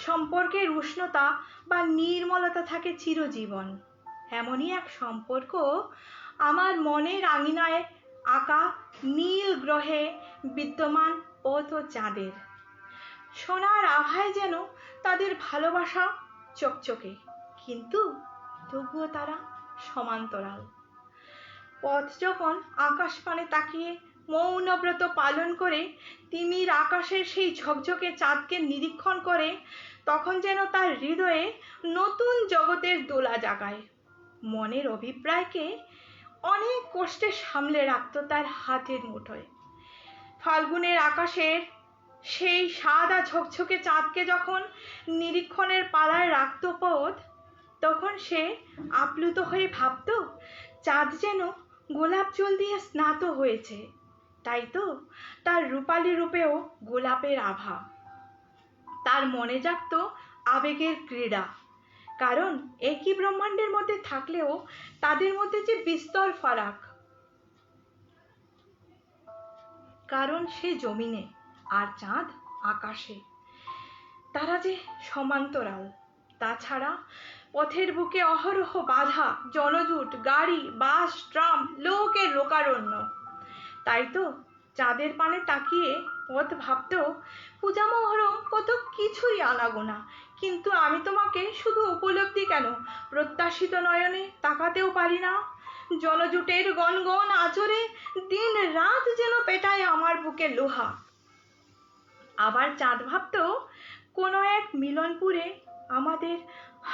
সম্পর্কের উষ্ণতা বা নির্মলতা থাকে চিরজীবন। এমনই এক সম্পর্ক আমার মনের আঙিনায় আঁকা নীল গ্রহে বিদ্যমান পথ ও চাঁদের। সোনার আভায় যেন তাদের ভালোবাসা চকচকে, কিন্তু তবুও তারা সমান্তরাল। পথ যখন আকাশপানে তাকিয়ে মৌনব্রত পালন করে তিমির আকাশের সেই ঝকঝকে চাঁদকে নিরীক্ষণ করে, তখন যেন তার হৃদয়ে নতুন জগতের দোলা জাগায়। মনের অভিপ্রায়কে অনেক কষ্টে সামলে রাখত তার হাতের মুঠোয়। ফাল্গুনের আকাশের সেই সাদা ঝকঝকে চাঁদকে যখন নিরীক্ষণের পালায় রাখত পথ, তখন সে আপ্লুত হয়ে ভাবত চাঁদ যেন গোলাপ জল দিয়ে স্নাত হয়েছে। তাই তো তার রূপালী রূপেও গোলাপের আভা। তার মনে জাগত আবেগের ক্রীড়া, কারণ একই ব্রহ্মাণ্ডের মধ্যে থাকলেও তাদের মধ্যে যে বিস্তর ফারাক। কারণ সে জমিনে আর চাঁদ আকাশে, তারা যে সমান্তরাল। তাছাড়া পথের বুকে অহরহ বাধা, জনজুট, গাড়ি, বাস, ট্রাম, লোকের লোকারণ্য। তাই তো চাঁদের পানে তাকিয়ে পথ ভাবত পূজা মহরম কত কিছুই আনাগোনা, কিন্তু আমি তোমাকে শুধু উপলব্ধি কেন, প্রত্যাশিত নয়নে তাকাতেও পারি না। জনজুটের গনগন আচরে দিন রাত যেন পেটায় আমার বুকে লোহা। আবার চাঁদ ভাবত কোনো এক মিলনপুরে আমাদের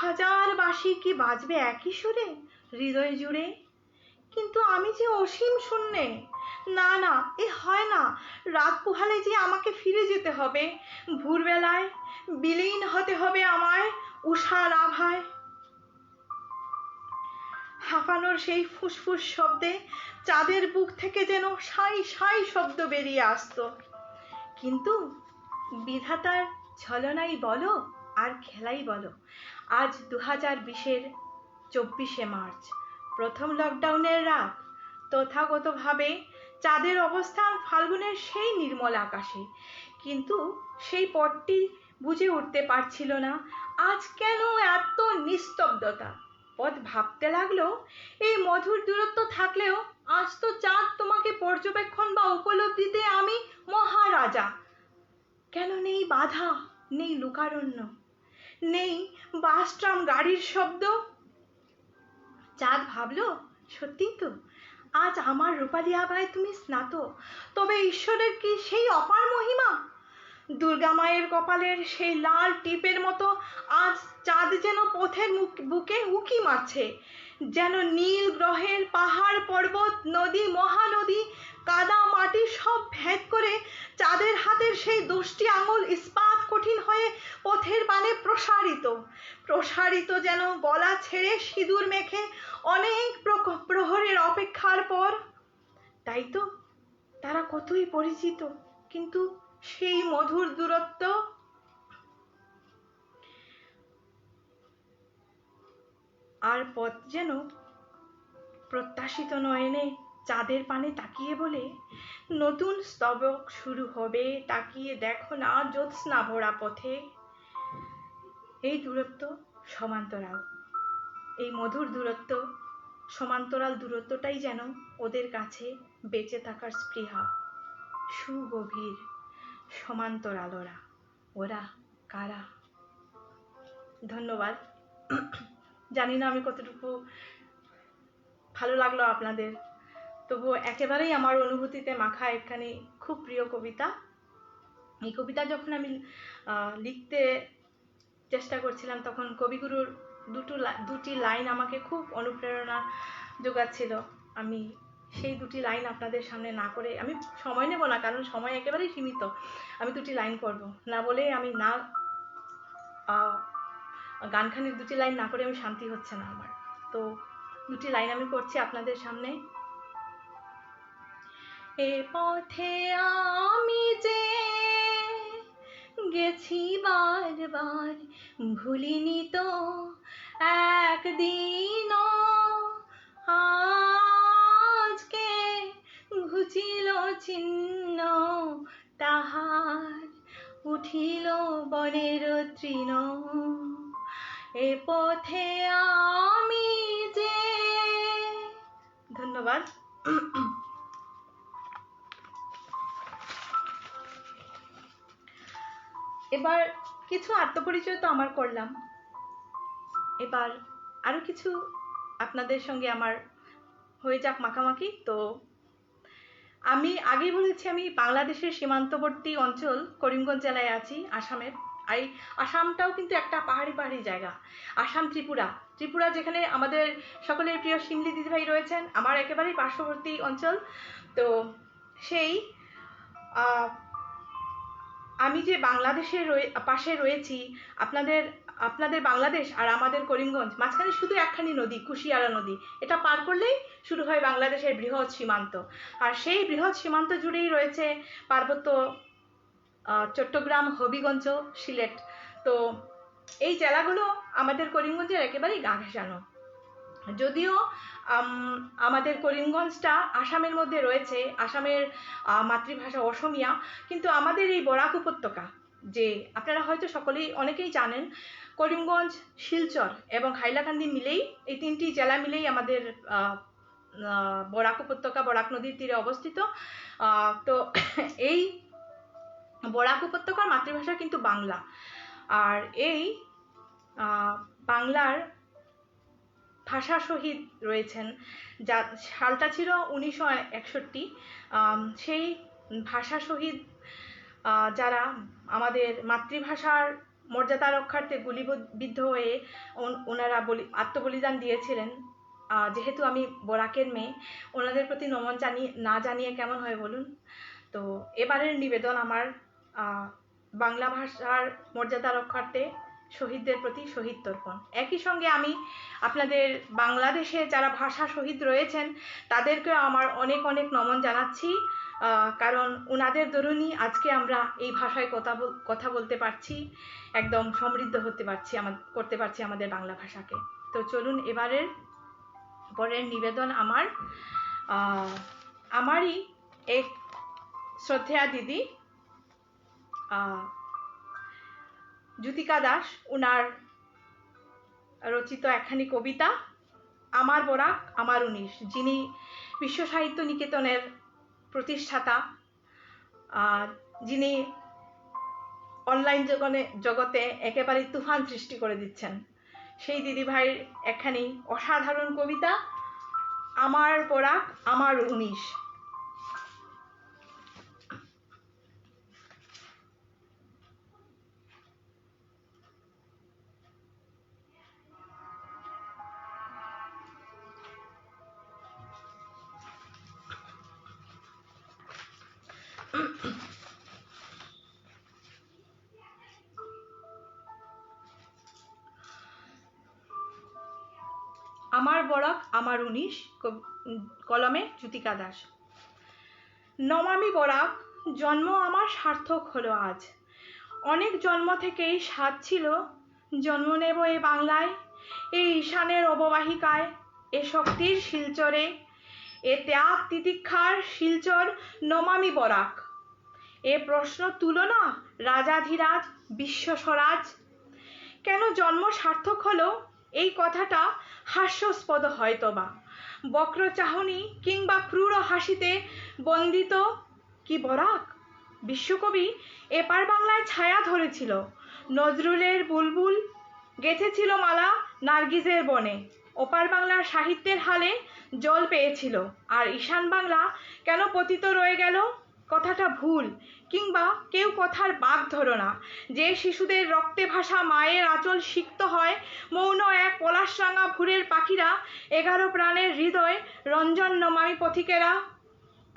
হাজার বাঁশি কি বাজবে একই সুরে হৃদয় জুড়ে। কিন্তু আমি যে অসীম শূন্যে, না না এ হয় না। রাত পোহালে যে আমাকে ফিরে যেতে হবে, ভোরবেলায় বিলীন হতে হবে আমায় উষার আভায়। হাঁপানোর সেই ফুসফুস শব্দে চাঁদের বুক থেকে যেন সাই সাই শব্দ বেরিয়ে আসতো। কিন্তু বিধাতার ছলনাই বলো আর খেলাই বলো, আজ 2020-এর 24শে মার্চ, প্রথম লকডাউনের রাত। তথাগতভাবে চাঁদের অবস্থান ফাল্গুনের সেই নির্মল আকাশে, কিন্তু সেই পথটি বুঝে উঠতে পারছিল না আজ কেন এত নিস্তব্ধতা। পথ ভাবতে লাগলো এই মধুর দূরত্ব থাকলেও আজ তো চাঁদ তোমাকে পর্যবেক্ষণ বা উপলব্ধিতে আমি মহারাজা। কেন নেই বাধা, নেই লোকারণ্য, নেই বাস ট্রাম গাড়ির শব্দ। চাঁদ ভাবলো সত্যি তো আজ আমার রূপালী আভায় তুমি স্নাত, তবে ঈশ্বরের কি সেই অপার মহিমা। দুর্গা মায়ের কপালের সেই লাল টিপের মতো আজ চাঁদ যেন পথের বুকে উকি মারছে, যেন নীল গ্রহের পাহাড় পর্বত নদী মহানদী কাদা মাটি সব ভেদ করে চাঁদের হাতের সেই 10টি আঙুল ইস্পাত কঠিন হয়ে পথের পানে প্রসারিত প্রসারিত যেন গলা ছেড়ে সিঁদুর মেখে অনেক প্রহরের অপেক্ষার পর। তাই তো তারা কতই পরিচিত, কিন্তু সেই মধুর দূরত্ব। আর পথ যেন প্রত্যাশিত নয়নে চাঁদের পানে তাকিয়ে বলে, নতুন স্তবক শুরু হবে, তাকিয়ে দেখো না জ্যোৎস্না ভরা পথে। এই দূরত্ব সমান্তরাল, এই মধুর দূরত্ব সমান্তরাল দূরত্বটাই যেন ওদের কাছে বেঁচে থাকার স্পৃহা। সুগভীর সমান্তরাল ওরা, ওরা কারা? ধন্যবাদ। জানি না আমি কতটুকু ভালো লাগলো আপনাদের। তবুও একেবারেই আমার অনুভূতিতে মাখা একখানি খুব প্রিয় কবিতা। এই কবিতা যখন আমি লিখতে চেষ্টা করছিলাম তখন কবিগুরুর দুটি লাইন আমাকে খুব অনুপ্রেরণা যোগাচ্ছিল। আমি সেই দুটি লাইন আপনাদের সামনে না করে আমি সময় নেব না, কারণ সময় একেবারেই সীমিত। আমি দুটি লাইন করব না বলে আমি না গানখানির দুটি লাইন না করে আমি শান্তি হচ্ছে না আমার। তো দুটি লাইন আমি করছি আপনাদের সামনে। এ পথে আমি যে গেছি বারবার, ভুলিনি তো একদিনও, আজকে ঘুচিল চিহ্ন তাহার, উঠিল বনের তৃণ। এ পথে আমি যে, ধন্যবাদ। এবার কিছু আত্মপরিচয় তো আমার করলাম, এবার আরো কিছু আপনাদের সঙ্গে আমার হয়ে যাক মাখামাখি। তো আমি আগেই বলেছি আমি বাংলাদেশের সীমান্তবর্তী অঞ্চল করিমগঞ্জ জেলায় আছি, আসামের। এই আসামটাও কিন্তু একটা পাহাড়ি পাহাড়ি জায়গা। আসাম ত্রিপুরা যেখানে আমাদের সকলের প্রিয় শিমলি দিদিভাই রয়েছেন, আমার একেবারেই পার্শ্ববর্তী অঞ্চল। তো সেই আমি যে বাংলাদেশের পাশে রয়েছি, আপনাদের বাংলাদেশ আর আমাদের করিমগঞ্জ, মাঝখানে শুধু একখানি নদী, কুশিয়ারা নদী। এটা পার করলেই শুরু হয় বাংলাদেশের বৃহৎ সীমান্ত। আর সেই বৃহৎ সীমান্ত জুড়েই রয়েছে পার্বত্য চট্টগ্রাম, হবিগঞ্জ, সিলেট। তো এই জেলাগুলো আমাদের করিমগঞ্জের একেবারেই গা ঘেঁষানো। যদিও আমাদের করিমগঞ্জটা আসামের মধ্যে রয়েছে, আসামের মাতৃভাষা অসমিয়া, কিন্তু আমাদের এই বরাক উপত্যকা, যে আপনারা হয়তো সকলেই অনেকেই জানেন, করিমগঞ্জ, শিলচর এবং হাইলাকান্দি মিলেই, এই তিনটি জেলা মিলেই আমাদের বরাক উপত্যকা, বরাক নদীর তীরে অবস্থিত। তো এই বরাক উপত্যকার মাতৃভাষা কিন্তু বাংলা। আর এই বাংলার ভাষা শহীদ রয়েছেন, যা সালটা ছিল 1961। সেই ভাষা শহীদ যারা আমাদের মাতৃভাষার মর্যাদা রক্ষার্থে গুলিবিদ্ধ হয়ে ওনারা আত্মবলিদান দিয়েছিলেন। যেহেতু আমি বরাকের মেয়ে, ওনাদের প্রতি নমন না জানিয়ে কেমন হয় বলুন। তো এবারের নিবেদন আমার বাংলা ভাষার মর্যাদা রক্ষার্থে শহীদদের প্রতি শহীদ তর্পণ। একই সঙ্গে আমি আপনাদের বাংলাদেশে যারা ভাষা শহীদ রয়েছেন তাদেরকেও আমার অনেক অনেক নমন জানাচ্ছি, কারণ ওনাদের দরুনই আজকে আমরা এই ভাষায় কথা বলতে পারছি, একদম সমৃদ্ধ করতে পারছি আমাদের বাংলা ভাষাকে। তো চলুন পরের নিবেদন আমারই এক শ্রদ্ধেয়া দিদি জ্যোতিকা দাস, ওনার রচিত একখানি কবিতা, আমার বরাক আমার 19, যিনি বিশ্ব সাহিত্য নিকেতনের প্রতিষ্ঠাতা, যিনি অনলাইন জগতে একেবারে তুফান সৃষ্টি করে দিচ্ছেন, সেই দিদিভাইয়ের একখানি অসাধারণ কবিতা, আমার বরাক আমার 19। আমার বরাক আমার 19, কলমে জ্যোতিকা দাস। নমামি বরাক, জন্ম আমার সার্থক হলো আজ। অনেক জন্ম থেকেই স্বাদ ছিল জন্ম নেব এ বাংলায়, এই ঈশানের অববাহিকায়, এ শক্তির শিলচরে, এ ত্যাগ তিতিক্ষার শিলচর নমামি বরাক। এ প্রশ্ন তুলো না রাজাধিরাজ বিশ্ব স্বরাজ। কেন জন্ম সার্থক হলো এই কথাটা হাস্যাস্পদ হয়তোবা, বক্র চাহনি কিংবা ক্রূর হাসিতে বন্দিত কি বরাক। বিশ্বকবি এপার বাংলায় ছায়া ধরেছিল, নজরুলের বুলবুল গেঁথেছিল মালা নার্গিসের বনে। ওপার বাংলার সাহিত্যের হালে জল পেয়েছিল, আর ঈশান বাংলা কেন পতিত রয়ে গেল? কথাটা ভুল, কিংবা কেউ কথার বাগ ধরো না। যে শিশুদের রক্তে ভাসা মায়ের আঁচল সিক্ত হয়, মৌন এক পলাশরাঙা ভুরের পাখিরা, 11 প্রাণের হৃদয় রঞ্জন নমামি পথিকেরা,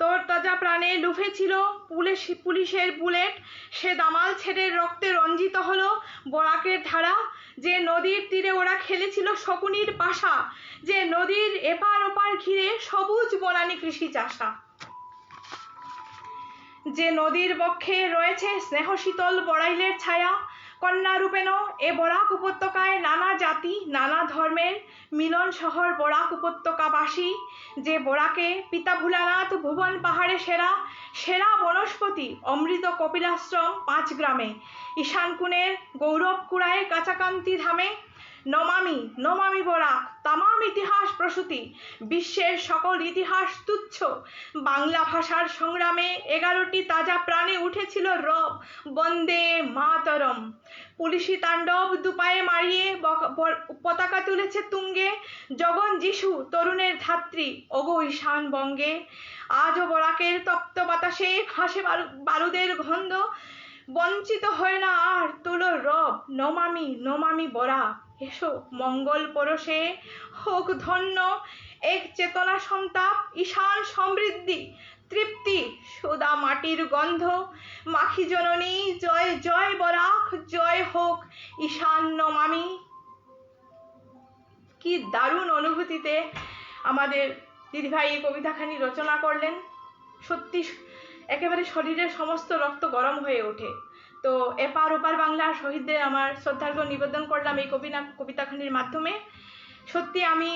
তোর তাজা প্রাণে লুফেছিল পুলিশের বুলেট, সে দামাল ছেলের রক্তে রঞ্জিত হলো বরাকের ধারা। যে নদীর তীরে ওরা খেলেছিল শকুনির পাশা, যে নদীর এপার ওপার ঘিরে সবুজ বনানী কৃষি চাষা, যে নদীর বক্ষে রয়েছে স্নেহ শীতল বড়াইলের ছায়া, কন্যারূপেণ এ বরাক উপত্যকায় নানা জাতি নানা ধর্মের মিলন শহর বরাক উপত্যকাবাসী। যে বরাকে পিতা ভোলানাথ ভুবন পাহাড়ে সেরা, সেরা বনস্পতি অমৃত কপিলাশ্রম 5 গ্রামে, ঈশানকুনের গৌরব কুড়ায় কাঁচাকান্তি ধামে। নমামি নমামি বরাক তামাম ইতিহাস প্রসূতি, বিশ্বের সকল ইতিহাস তুচ্ছ, বাংলা ভাষার সংগ্রামে 11টি তাজা প্রাণে উঠেছিল রব, বন্দে মাতরম। পুলিশি তাণ্ডব দুপায়ে মারিয়ে পতাকা তুলেছে তুঙ্গে, জগন যিশু তরুণের ধাত্রী ওগো ঈশান বঙ্গে। আজও বরাকের তপ্ত বাতাসে ভাসে বারুদের গন্ধ, বঞ্চিত হয় না আর তুলো রব, নমামি নমামি বরাক। এসো মঙ্গল পরশে হোক ধন্য এক চেতনা সন্তাপ, ঈশান সমৃদ্ধি তৃপ্তি সুদা মাটির গন্ধ, মাখি জননী জয় জয় বরাক, জয় হোক ঈশান নমামি। কি দারুণ অনুভূতিতে আমাদের দিদিভাই এই কবিতাখানি রচনা করলেন। সত্যি একেবারে শরীরের সমস্ত রক্ত গরম হয়ে ওঠে। তো এপার ওপার বাংলার শহীদদের আমার শ্রদ্ধার্ঘ্য নিবেদন করলাম এই কবিতাখানির মাধ্যমে। সত্যি আমি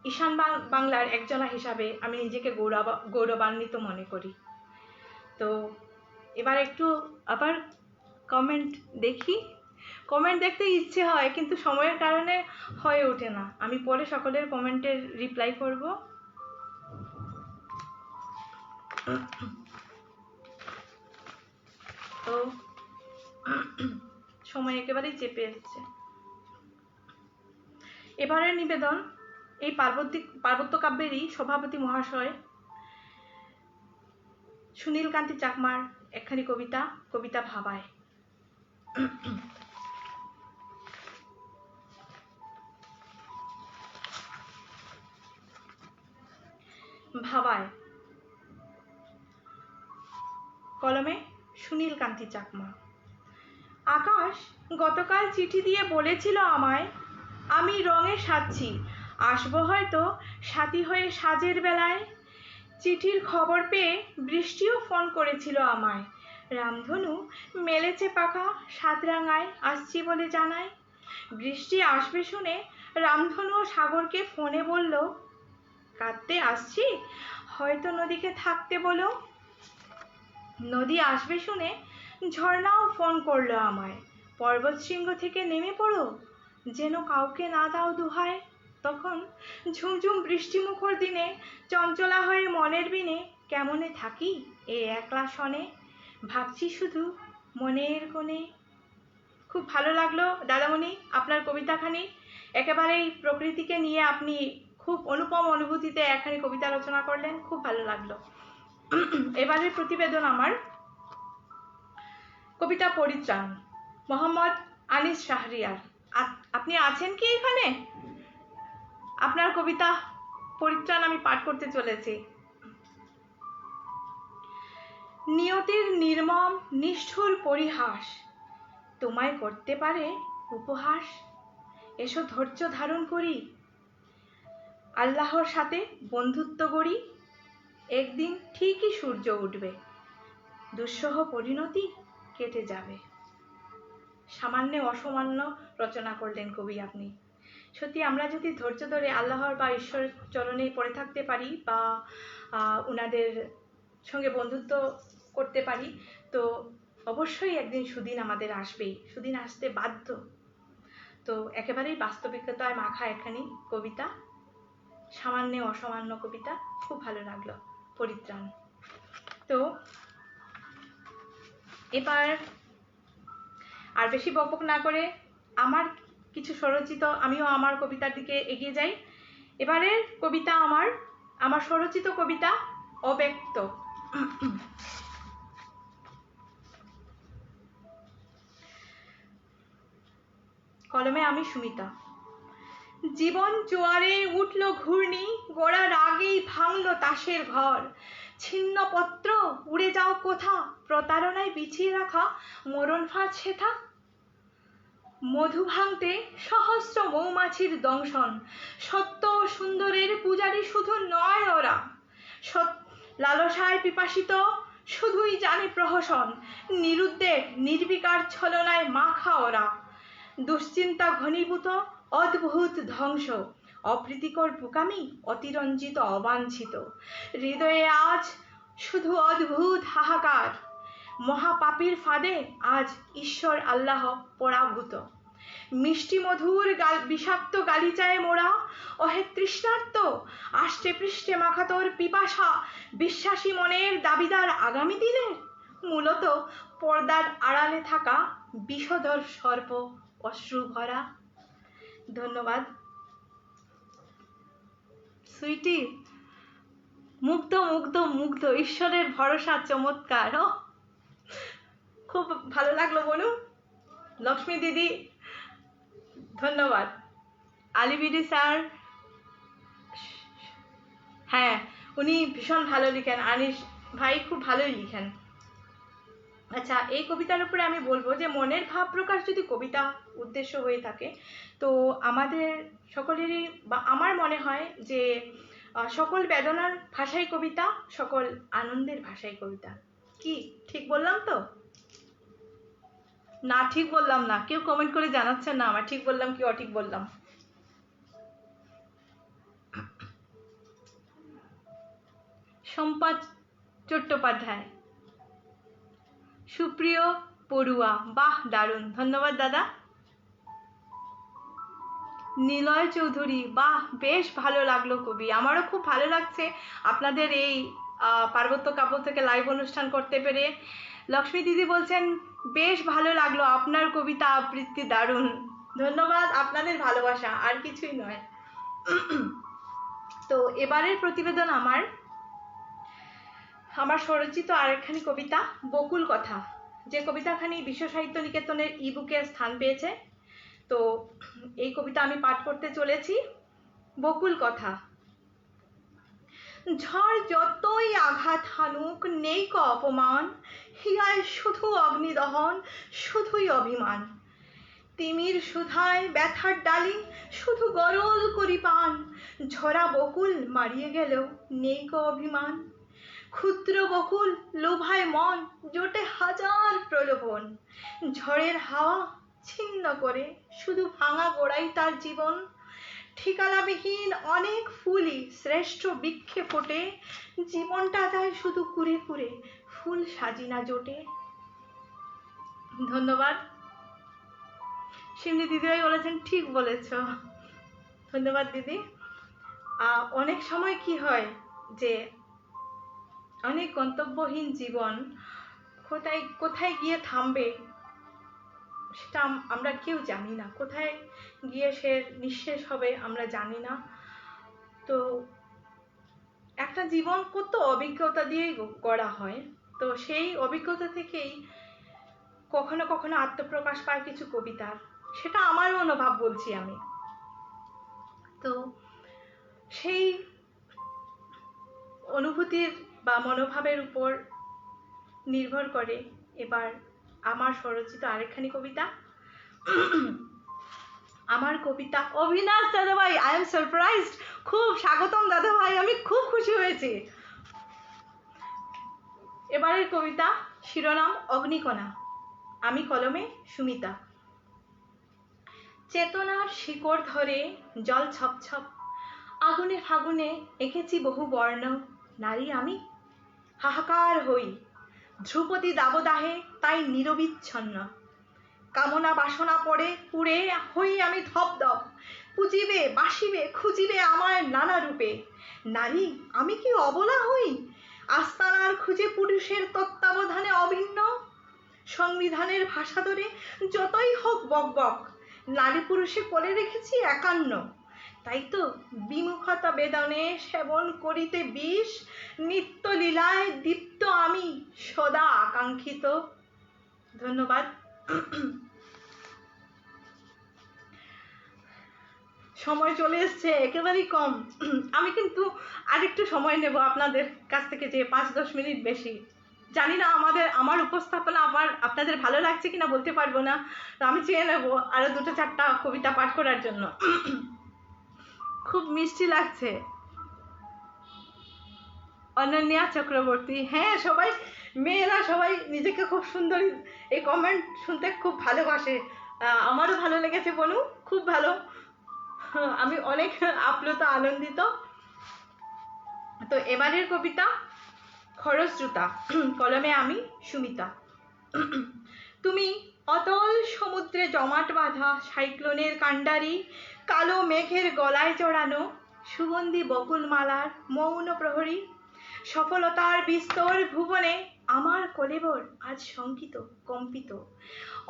ঈশান বাংলার একজনা হিসাবে আমি নিজেকে গৌরবান্বিত মনে করি। তো এবার একটু আবার কমেন্ট দেখি। কমেন্ট দেখতে ইচ্ছে হয়, কিন্তু সময়ের কারণে হয়ে ওঠে না। আমি পরে সকলের কমেন্টের রিপ্লাই করব। তো সময় একেবারেই চেপে এসছে। এবারের নিবেদন এই পার্বত্য কাব্যেরই সভাপতি মহাশয় সুনীল কান্তি চাকমার একখানি কবিতা ভাবায়। ভাবায়, কলমে সুনীল কান্তি চাকমা। আকাশ গতকাল চিঠি দিয়ে বলেছিল আমায়, আমি রঙে সাজছি, আসবো হয়তো সাথী হয়ে সাজের বেলায়। চিঠির খবর পেয়ে বৃষ্টিও ফোন করেছিল আমায়, রামধনু মেলেছে পাখা সাতরাঙায় আসছি বলে জানায়। বৃষ্টি আসবে শুনে রামধনু সাগরকে ফোনে বলল, কাঁদতে আসছি হয়তো নদীকে থাকতে বলো। নদী আসবে শুনে ঝর্ণাও ফোন করলো আমায়, পর্বত শৃঙ্গ থেকে নেমে পড়ো যেন কাউকে না দাও দোহাই। তখন ঝুমঝুম বৃষ্টিমুখর দিনে চঞ্চলা হয়ে মনের বিনে কেমনে থাকি এ একলা শনে, ভাবছি শুধু মনের কোণে। খুব ভালো লাগলো দাদামণি আপনার কবিতাখানি। একেবারেই প্রকৃতিকে নিয়ে আপনি খুব অনুপম অনুভূতিতে একখানি কবিতা রচনা করলেন, খুব ভালো লাগলো। এবারের প্রতিবেদন আমার কবিতা পরিত্রাণ, মোহাম্মদ আনিস শাহরিয়ার। আপনি আছেন কি এখানে? আপনার কবিতা পরিত্রাণ আমি পাঠ করতে চলেছি। নিয়তির নির্মম নিষ্ঠুর পরিহাস তোমায় করতে পারে উপহাস, এসো ধৈর্য ধারণ করি, আল্লাহর সাথে বন্ধুত্ব গড়ি, একদিন ঠিকই সূর্য উঠবে, দুঃসহ পরিণতি কেটে যাবে। সামান্য অসামান্য রচনা করলেন কবি আপনি। সত্যি আমরা যদি ধৈর্য ধরে আল্লাহর বা ঈশ্বরের চরণে পড়ে থাকতে পারি বা ওনাদের সঙ্গে বন্ধুত্ব করতে পারি, তো অবশ্যই একদিন সুদিন আমাদের আসবেই, সুদিন আসতে বাধ্য। তো একেবারেই বাস্তবিকতায় মাখা একখানি কবিতা, সামান্য অসামান্য কবিতা, খুব ভালো লাগলো পরিত্রাণ। তো এবার আর বেশি বকবক না করে আমার কিছু স্বরচিত, আমিও আমার কবিতার দিকে এগিয়ে যাই। এবারের কবিতা আমার স্বরচিত কবিতা অব্যক্ত। কলমে আমি সুমিতা। জীবন জোয়ারে উঠল ঘূর্ণি, গোড়ার আগেই ভাঙল তাসের ঘর। ছিন্ন পত্র উড়ে যাও কোথা, প্রতারণায় বিছিয়ে রাখা মরণ ফাঁদ সেথা। মধু ভাঙতে সহস্র মৌমাছির দংশন, সত্য সুন্দরের পূজারী শুধু নয় ওরা। লালসায় পিপাসিত শুধুই জানে প্রহসন, নিরুদ্বেগ নির্বিকার ছলনায় মাখা ওরা। দুশ্চিন্তা ঘনীভূত অদ্ভুত ধ্বংস, অপ্রীতিকর বোকামি অতিরঞ্জিত অবাঞ্ছিত। হৃদয়ে আজ শুধু অদ্ভুত হাহাকার, মহাপাপীর ফাঁদে আজ ঈশ্বর আল্লাহ পরাভূত। মিষ্টি মধুর বিষাক্ত গালিচায় মোড়া, ওহে তৃষ্ণার্ত আষ্টে পৃষ্ঠে মাখা তোর পিপাসা, বিশ্বাসী মনের দাবিদার আগামী দিনের। মূলত পর্দার আড়ালে থাকা বিষধর সর্প অশ্রু ভরা। ধন্যবাদ। সুইটি, মুগ্ধ মুগ্ধ মুগ্ধ, ঈশ্বরের ভরসা, চমৎকার। খুব ভালো লাগলো বলু। লক্ষ্মী দিদি ধন্যবাদ। আলিবিডি স্যার, হ্যাঁ উনি ভীষণ ভালো লিখেন। আনিস ভাই খুব ভালোই লিখেন। আচ্ছা, এই কবিতার উপরে আমি বলবো যে মনের ভাব প্রকাশ যদি কবিতা উদ্দেশ্য হয়ে থাকে, তো আমাদের সকলেরই বা আমার মনে হয় যে সকল বেদনার ভাষাই কবিতা, সকল আনন্দের ভাষাই কবিতা। কি ঠিক বললাম তো? না ঠিক বললাম না, কেউ কমেন্ট করে জানাচ্ছেন না আমার ঠিক বললাম কি অঠিক বললাম। সম্পাদ চট্টোপাধ্যায়, সুপ্রিয় পড়ুয়া, বাহ দারুণ, ধন্যবাদ দাদা। নিলয় চৌধুরী, বাহ বেশ ভালো লাগলো কবি, আমারও খুব ভালো লাগছে আপনাদের এই পার্বত্য কাব্য থেকে লাইভ অনুষ্ঠান করতে পেরে। লক্ষ্মী দিদি বলছেন বেশ ভালো লাগলো আপনার কবিতা আবৃত্তি, দারুণ। ধন্যবাদ, আপনাদের ভালোবাসা, আর কিছুই নয়। তো এবারের প্রতিবেদন আমার স্বরচিত আরেকখানি কবিতা বকুল কথা, যে কবিতাখানি বিশ্ব সাহিত্য নিকেতনের ইবুকে স্থান পেয়েছে। তো এই কবিতা আমি পাঠ করতে চলেছি। বকুল কথা। ঝড় যতই আঘাত হানুক নেই ক অপমান, হিয়ায় শুধু অগ্নিদহন শুধুই অভিমান। তিমির সুধায় ব্যথার ডালি শুধু গরল করি পান, ঝরা বকুল মারিয়ে গেলেও নেই ক অভিমান। ক্ষুদ্র বকুল লোভায় মন জোটে হাজার প্রলোভন, ঝড়ের হাওয়া ছিন্ন করে শুধু ভাঙা গোড়াই তার জীবন। ঠিকানাবিহীন অনেক ফুলই শ্রেষ্ঠ বৃক্ষে ফোটে, জীবনটা যায় শুধু কুড়ে কুড়ে ফুল সাজিনা জোটে। ধন্যবাদ। সিমনি দিদিভাই বলেছেন ঠিক বলেছ, ধন্যবাদ দিদি। অনেক সময় কি হয় যে অনেক গন্তব্যহীন জীবন কোথায় গিয়ে থামবে সেটা আমরা কেউ জানি না, কোথায় গিয়ে সে নিঃশেষ হবে আমরা জানি না। তো একটা জীবন কত অভিজ্ঞতা দিয়েই গড়া হয়, তো সেই অভিজ্ঞতা থেকেই কখনো কখনো আত্মপ্রকাশ পায় কিছু কবিতার, সেটা আমার মনোভাব বলছি আমি। তো সেই অনুভূতির বা মনোভাবের উপর নির্ভর করে এবার আমার স্বরচিত আরেকখানি কবিতা। আমার কবিতা অবিনাশ দাদাভাই, আই এম সারপ্রাইজড, খুব স্বাগতম দাদাভাই, আমি খুব খুশি হয়েছি। এবারের কবিতা শিরোনাম অগ্নিকণা, আমি কলমে সুমিতা। চেতনার শিকড় ধরে জল ছপছপ, আগুনে ফাগুনে এঁকেছি বহু বর্ণ, নারী আমি হাহাকার হই ধ্রুপদী দাবদাহে তাই নিরবিচ্ছন্ন। কামনা বাসনা পড়ে পুড়ে হই আমি ধপধপ, পুজিবে বাসিবে খুঁজিবে আমার নানা রূপে। নারী আমি কি অবলা হই আস্তানার খুঁজে পুরুষের তত্ত্বাবধানে অভিন্ন। সংবিধানের ভাষা ধরে যতই হোক বকবক, নারী পুরুষে করে রেখেছি 51। তাই তো বিমুখতা বেদনে সেবন করিতে বিষ, নিত্য লীলায় দীপ্ত আমি সদা আকাঙ্ক্ষিত। ধন্যবাদ। সময় চলে এসছে, একেবারেই কম। আমি কিন্তু আরেকটু সময় নেব আপনাদের কাছ থেকে, যে 5-10 মিনিট বেশি। জানি না আমার উপস্থাপনা আপনাদের ভালো লাগছে কিনা বলতে পারবো না, তো আমি চেয়ে নেব আরো 2-4টা কবিতা পাঠ করার জন্য। খুব মিষ্টি লাগছে। অনন্যা চক্রবর্তী, হ্যাঁ, সবাই মেয়েরা সবাই নিজেকে খুব সুন্দর, এই কমেন্ট শুনতে খুব ভালোবাসে। আমারও ভালো লেগেছে বনু, খুব ভালো। আমি অনেক আপ্লুত, আনন্দিত। তো এবারের কবিতা খরস্রোতা, কলমে আমি সুমিতা। তুমি অতল সমুদ্রে জমাট বাঁধা সাইক্লোনের কাণ্ডারি, কালো মেঘের গলায় চড়ানো সুগন্ধি বকুলমালার মৌন প্রহরী। সফলতার বিস্তর ভুবনে আমার কলেবর আজ শঙ্কিত, কম্পিত।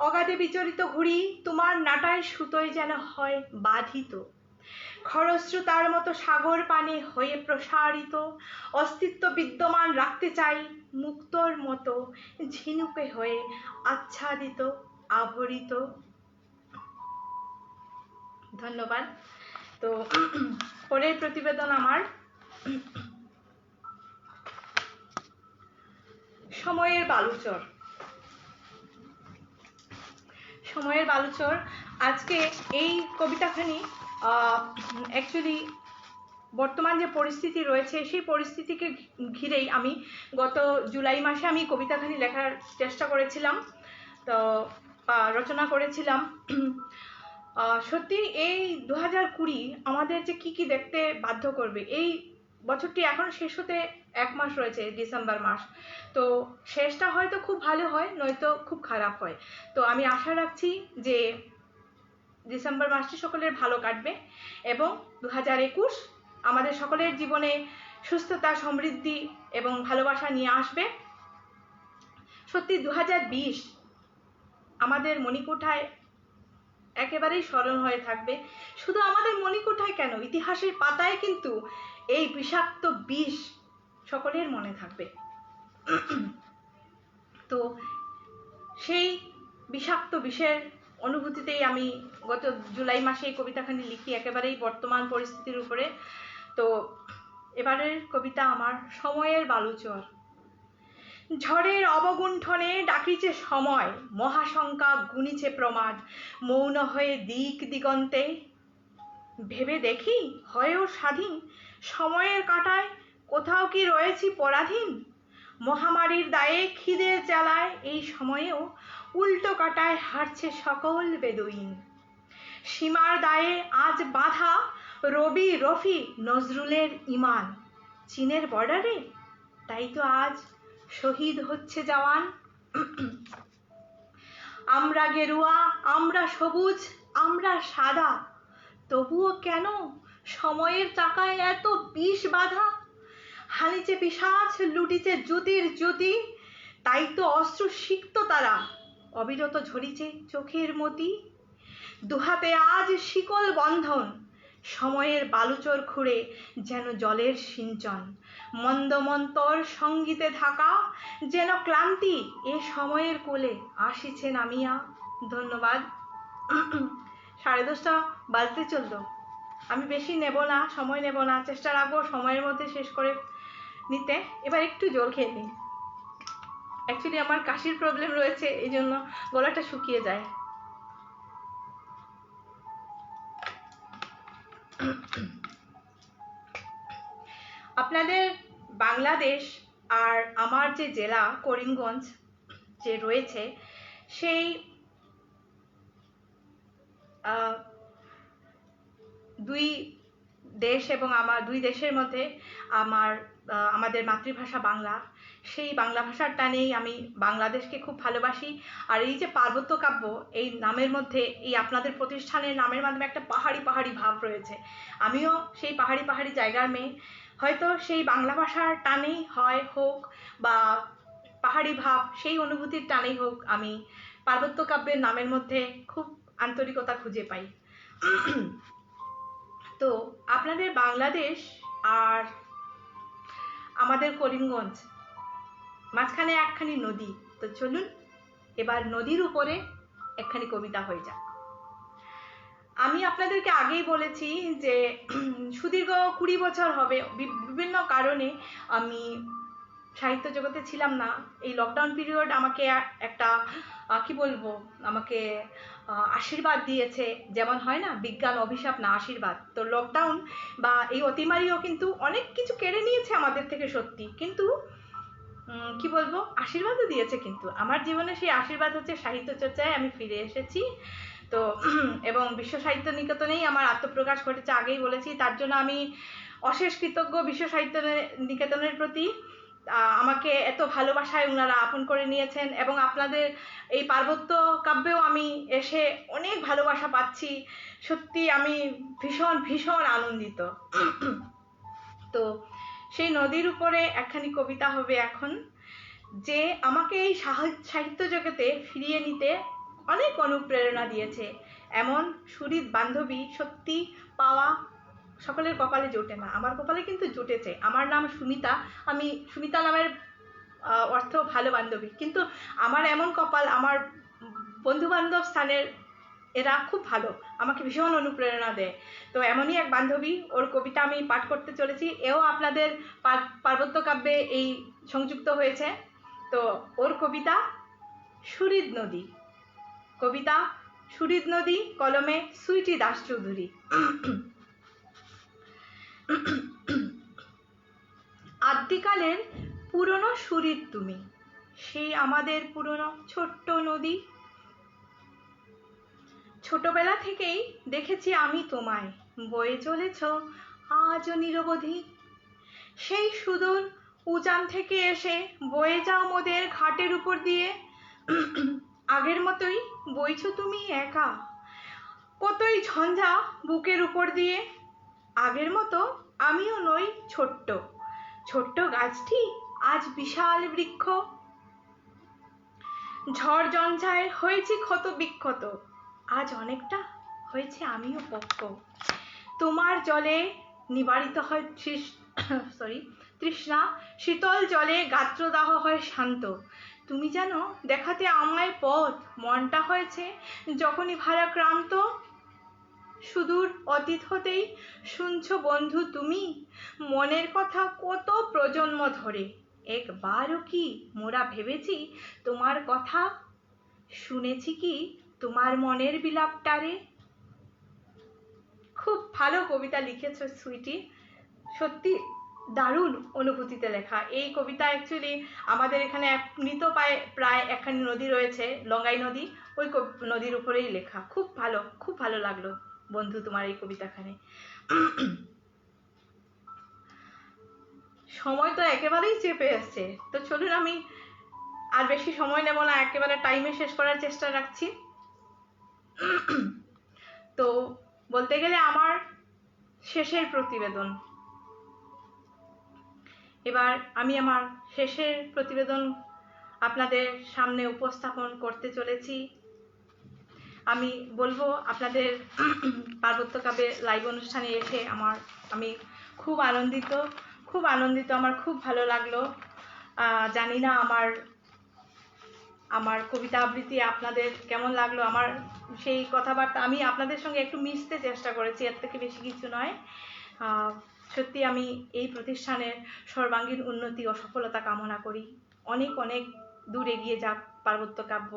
অগাধে বিচরিত ঘুড়ি তোমার নাটায় সুতোয় যেন হয় বাধিত। খরস্রোতার মতো সাগর পানে হয়ে প্রসারিত, অস্তিত্ব বিদ্যমান রাখতে চাই মুক্তর মতো ঝিনুকে হয়ে আচ্ছাদিত, আভরিত। ধন্যবাদ। তো পরের প্রতিবেদন আমার সময়ের বালুচর। সময়ের বালুচর। আজকে এই কবিতাখানি অ্যাকচুয়ালি বর্তমান যে পরিস্থিতি রয়েছে সেই পরিস্থিতিকে ঘিরেই আমি গত জুলাই মাসে আমি কবিতাখানি লেখার চেষ্টা করেছিলাম, তো রচনা করেছিলাম। সত্যি এই 2020 আমাদের যে কি দেখতে বাধ্য করবে। এই বছরটি এখন শেষ হতে 1 মাস রয়েছে, ডিসেম্বর মাস। তো শেষটা হয়তো খুব ভালো হয়, নয়তো খুব খারাপ হয়। তো আমি আশা রাখছি যে ডিসেম্বর মাসটি সকলের ভালো কাটবে এবং 2021 আমাদের সকলের জীবনে সুস্থতা, সমৃদ্ধি এবং ভালোবাসা নিয়ে আসবে। সত্যি 2020 আমাদের মণিকোঠায় একেবারেই স্মরণ হয়ে থাকবে। শুধু আমাদের মণিকোঠায় কেন, ইতিহাসের পাতায় কিন্তু এই বিষাক্ত বিষ সকলের মনে থাকবে। তো সেই বিষাক্ত বিষের অনুভূতিতেই আমি গত জুলাই মাসে এই কবিতাখানি লিখি, একেবারেই বর্তমান পরিস্থিতির উপরে। তো এবারের কবিতা আমার সময়ের বালুচর। ঝড়ের অবগুণ্ঠনে ডাকিছে সময়, মহাশঙ্কা গুনিছে প্রমাদ, মৌন হয়ে দিক দিগন্তে। ভেবে দেখি হয়েও স্বাধীন, সময়ের কাঁটায় কোথাও কি রয়েছি পরাধীন। মহামারীর দায়ে খিদের জ্বালায় এই সময়েও উল্টো কাঁটায় হারছে সকল বেদুইন। সীমার দায়ে আজ বাঁধা রবি, রফি, নজরুলের ইমান। চীনের বর্ডারে তাই তো আজ শহীদ হচ্ছে জওয়ান। আমরা গেরুয়া, আমরা সবুজ, আমরা সাদা, তবুও কেন সময়ের চাকায় এত বিষ বাঁধা। হানিছে পিশাচ, লুটিছে জ্যোতির জ্যোতি, তাই তো অস্ত্র সিক্ত তারা, অবিরত ঝরিছে চোখের মতি। দুহাতে আজ শিকল বন্ধন, সময়ের বালুচর খুঁড়ে যেন জলের সিঞ্চন। মন্দমন্তর সঙ্গীতে ঢাকা যেন ক্লান্তি এ সময়ের কোলে আসিছে নামিয়া। ধন্যবাদ। 10:30 বাজতে চলল। আমি বেশি নেব না, সময় নেব না, চেষ্টা রাখবো সময়ের মধ্যে শেষ করে নিতে। এবার একটু জল খেয়ে নিই। অ্যাকচুয়ালি আমার কাশির প্রবলেম রয়েছে, এই জন্য গলাটা শুকিয়ে যায়। আপনাদের বাংলাদেশ আর আমার যে জেলা করিমগঞ্জ যে রয়েছে, সেই দুই দেশ এবং আমার দুই দেশের মধ্যে আমাদের মাতৃভাষা বাংলা, সেই বাংলা ভাষার টানেই আমি বাংলাদেশকে খুব ভালোবাসি। আর এই যে পার্বত্য কাব্য, এই নামের মধ্যে, এই আপনাদের প্রতিষ্ঠানের নামের মাধ্যমে একটা পাহাড়ি পাহাড়ি ভাব রয়েছে। আমিও সেই পাহাড়ি পাহাড়ি জায়গার মেয়ে। হয়তো সেই বাংলা ভাষার টানেই হোক বা পাহাড়ি ভাব, সেই অনুভূতির টানেই হোক, আমি পার্বত্য কাব্যের নামের মধ্যে খুব আন্তরিকতা খুঁজে পাই। তো আপনাদের বাংলাদেশ আর আমাদের করিমগঞ্জ মাঝখানে একখানি নদী। তো চলুন এবার নদীর উপরে একখানি কবিতা হয়ে যাক। আমি আপনাদেরকে আগেই বলেছি যে সুদীর্ঘ 20 বছর হবে বিভিন্ন কারণে আমি সাহিত্য জগতে ছিলাম না। এই লকডাউন পিরিয়ড আমাকে একটা কি বলবো, আমাকে আশীর্বাদ দিয়েছে। যেমন হয় না, বিজ্ঞান অভিশাপ না আশীর্বাদ। তো লকডাউন বা এই অতিমারিও কিন্তু অনেক কিছু কেড়ে নিয়েছে আমাদের থেকে সত্যি, কিন্তু কি বলবো, আশীর্বাদও দিয়েছে। কিন্তু আমার জীবনে সেই আশীর্বাদ হচ্ছে সাহিত্য চর্চায় আমি ফিরে এসেছি। তো এবং বিশ্ব সাহিত্য নিকেতনেই আমার আত্মপ্রকাশ ঘটেছে, আগেই বলেছি। তার জন্য আমি অশেষ কৃতজ্ঞ বিশ্ব সাহিত্য নিকেতনের প্রতি। আমাকে এত ভালোবাসায় ওনারা আপন করে নিয়েছেন, এবং আপনাদের এই পার্বত্য কাব্যেও আমি এসে অনেক ভালোবাসা পাচ্ছি। সত্যি আমি ভীষণ ভীষণ আনন্দিত। তো সেই নদীর উপরে একখানি কবিতা হবে এখন, যে আমাকে এই সাহিত্য জগতে ফিরিয়ে নিতে অনেক অনুপ্রেরণা দিয়েছে। এমন সুহৃদ বান্ধবী সত্যি পাওয়া সকলের কপালে জোটে না। আমার কপালে কিন্তু জুটেছে। আমার নাম সুমিতা। আমি সুমিতা নামের অর্থ ভালো বান্ধবী, কিন্তু আমার এমন কপাল, আমার বন্ধু বান্ধব স্থানের এরা খুব ভালো, আমাকে ভীষণ অনুপ্রেরণা দেয়। তো এমনই এক বান্ধবী, ওর কবিতা আমি পাঠ করতে চলেছি। এও আপনাদের পার্বত্য কাব্যে এই সংযুক্ত হয়েছে। তো ওর কবিতা সুহৃদ নদী। কবিতা সুহৃদ নদী, কলমে সুইটি দাস চৌধুরী। আদ্যিকালের পুরনো সুহৃদ তুমি, সেই আমাদের পুরনো ছোট্ট নদী। ছোটবেলা থেকেই দেখেছি আমি তোমায়, বয়ে চলেছ আজও নিরবধি। সেই সুদূর উজান থেকে এসে বয়ে যাও মোদের ঘাটের উপর দিয়ে। আগের মতোই বইছো তুমি একা, কতই ঝঞ্ঝা বুকের উপর দিয়ে। আগের মতো আমিও নই ছোট্ট, ছোট্ট গাছটি আজ বিশাল বৃক্ষ। ঝড় ঝঞ্ঝায় হয়েছি ক্ষত বিক্ষত, আজ অনেকটা হয়েছে আমিও পক্ক। তোমার জলে নিবারিত হয় তৃষ্ণা, শীতল জলে গাত্রদাহ হয় শান্ত। তুমি যেন দেখাতে আমায় পথ, মনটা হয়েছে যখনই ভারাক্রান্ত। সুদূর অতীত হতেই শুনছো বন্ধু তুমি মনের কথা কত প্রজন্ম ধরে। একবারও কি মোরা ভেবেছি তোমার কথা, শুনেছি কি তোমার মনের বিলাপটারে। খুব ভালো কবিতা লিখেছো সুইটি, সত্যি দারুণ অনুভূতিতে লেখা। এই কবিতা অ্যাকচুয়ালি আমাদের এখানে প্রায় একখানি নদী রয়েছে, লঙ্গাই নদী, ওই নদীর উপরেই লেখা। খুব ভালো, খুব ভালো লাগলো বন্ধু তোমার এই কবিতাখানে। সময় তো একেবারেই চেপে আসছে, তো চলুন আমি আর বেশি সময় নেব না, একেবারে টাইমে শেষ করার চেষ্টা রাখছি। তো বলতে গেলে আমার শেষের প্রতিবেদন। এবার আমি আমার শেষের প্রতিবেদন আপনাদের সামনে উপস্থাপন করতে চলেছি। আমি বলবো আপনাদের পার্বত্য কাব্যের লাইভ অনুষ্ঠানে এসে আমি খুব আনন্দিত, আমার খুব ভালো লাগলো। জানি না আমার কবিতা আবৃত্তি আপনাদের কেমন লাগলো। আমার সেই কথাবার্তা আমি আপনাদের সঙ্গে একটু মিশতে চেষ্টা করেছি, এর থেকে বেশি কিছু নয়। সত্যি আমি এই প্রতিষ্ঠানের সর্বাঙ্গীন উন্নতি ও সফলতা কামনা করি। অনেক অনেক দূর এগিয়ে যাক পার্বত্য কাব্য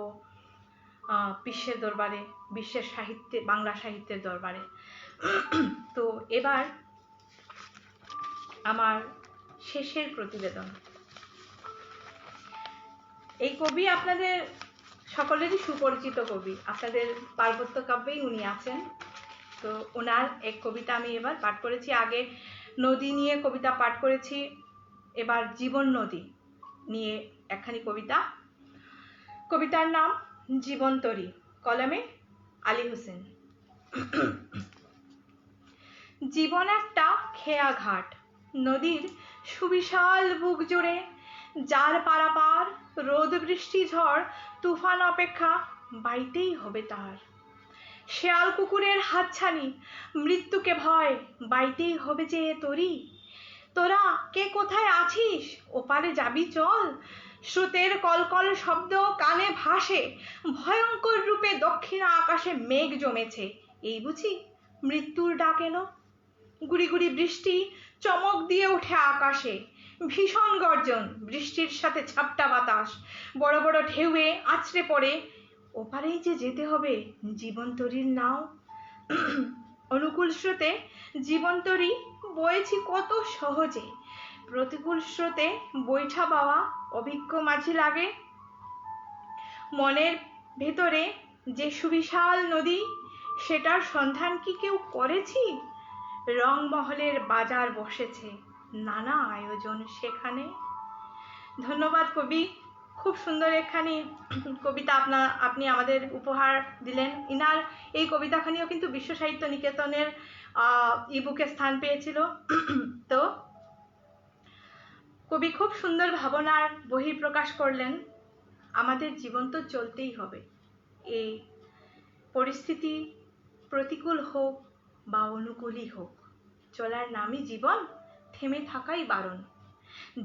বিশ্বের দরবারে, বিশ্বের সাহিত্যে, বাংলা সাহিত্যের দরবারে। তো এবার আমার শেষের প্রতিবেদন। এই কবি আপনাদের সকলেরই সুপরিচিত কবি, আপনাদের পার্বত্য কাব্যেই উনি আছেন। তো ওনার এক কবিতা আমি এবার পাঠ করেছি। আগে নদী নিয়ে কবিতা পাঠ করেছি, এবার জীবন নদী নিয়ে একখানি কবিতা। কবিতার নাম জীবনতরী, কলমে আলী হোসেন। জীবন একটা খেয়া ঘাট, নদীর সুবিশাল বুক জুড়ে, যার পারাপার রোদ বৃষ্টি ঝড় তুফান অপেক্ষা বাইতেই হবে তার। শেয়াল কুকুরের হাতছানি, মৃত্যুকে ভয় বাইতেই হবে যে তোরই। তোরা কে কোথায় আছিস, ওপারে যাবি চল। স্রোতের কলকল শব্দ কানে ভাসে, ভয়ঙ্কর রূপে দক্ষিণা আকাশে মেঘ জমেছে। এই বুঝি মৃত্যুর ডাক এলো। গুড়ি গুড়ি বৃষ্টি চমক দিয়ে ওঠে আকাশে, ভীষণ গর্জন, বৃষ্টির সাথে ঝাপটা বাতাস, বড় বড় ঢেউয়ে আছড়ে পড়ে। ওপারেই যে যেতে হবে জীবনতরীর নাও। অনুকূল স্রোতে জীবনতরী বয়েছি কত সহজে, প্রতিকূল স্রোতে বৈঠা পাওয়া অভিজ্ঞ মাঝি লাগে। মনের ভেতরে যে সুবিশাল নদী, সেটার সন্ধান কি কেউ করেছি? রংমহলের বাজার বসেছে, নানা আয়োজন সেখানে। ধন্যবাদ কবি, খুব সুন্দর একখানি কবিতা আপনি আমাদের উপহার দিলেন। ইনার এই কবিতাখানিও কিন্তু বিশ্ব সাহিত্য নিকেতনের ইবুকে স্থান পেয়েছিল। তো কবি খুব সুন্দর ভাবনার বহিঃপ্রকাশ করলেন। আমাদের জীবন তো চলতেই হবে, এই পরিস্থিতি প্রতিকূল হোক বা অনুকূলই হোক, চলার নামই জীবন, থেমে থাকাই বারণ।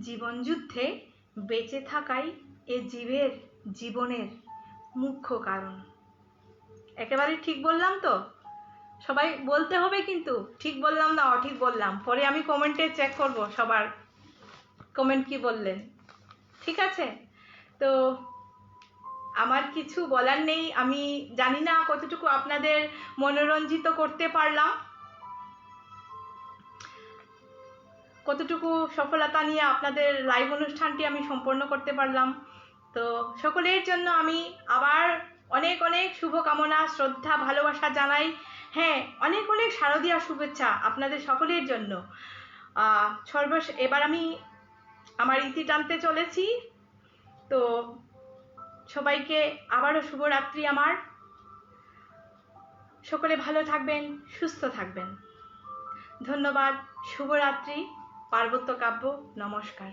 জীবন যুদ্ধে বেঁচে থাকাই এ জীবনের মুখ্য কারণ। একেবারে ঠিক বললাম তো? সবাই বলতে হবে কিন্তু ঠিক বললাম না অঠিক বললাম, পরে আমি কমেন্টে চেক করব সবার কমেন্ট কি বললেন। ঠিক আছে? তো আমার কিছু বলার নেই। আমি জানি না কতটুকু আপনাদের মনোরঞ্জিত করতে পারলাম, কতটুকু সফলতা নিয়ে আপনাদের লাইভ অনুষ্ঠানটি আমি সম্পন্ন করতে পারলাম। তো সকলের জন্য আমি আবার অনেক অনেক শুভকামনা, শ্রদ্ধা, ভালোবাসা জানাই। হ্যাঁ, অনেক অনেক শারদীয়া শুভেচ্ছা আপনাদের সকলের জন্য। এবার আমি আমার ইতি টানতে চলেছি। তো সবাইকে আবারও শুভরাত্রি আমার। সকলে ভালো থাকবেন, সুস্থ থাকবেন। ধন্যবাদ। শুভরাত্রি। পার্বত্য কাব্য। নমস্কার।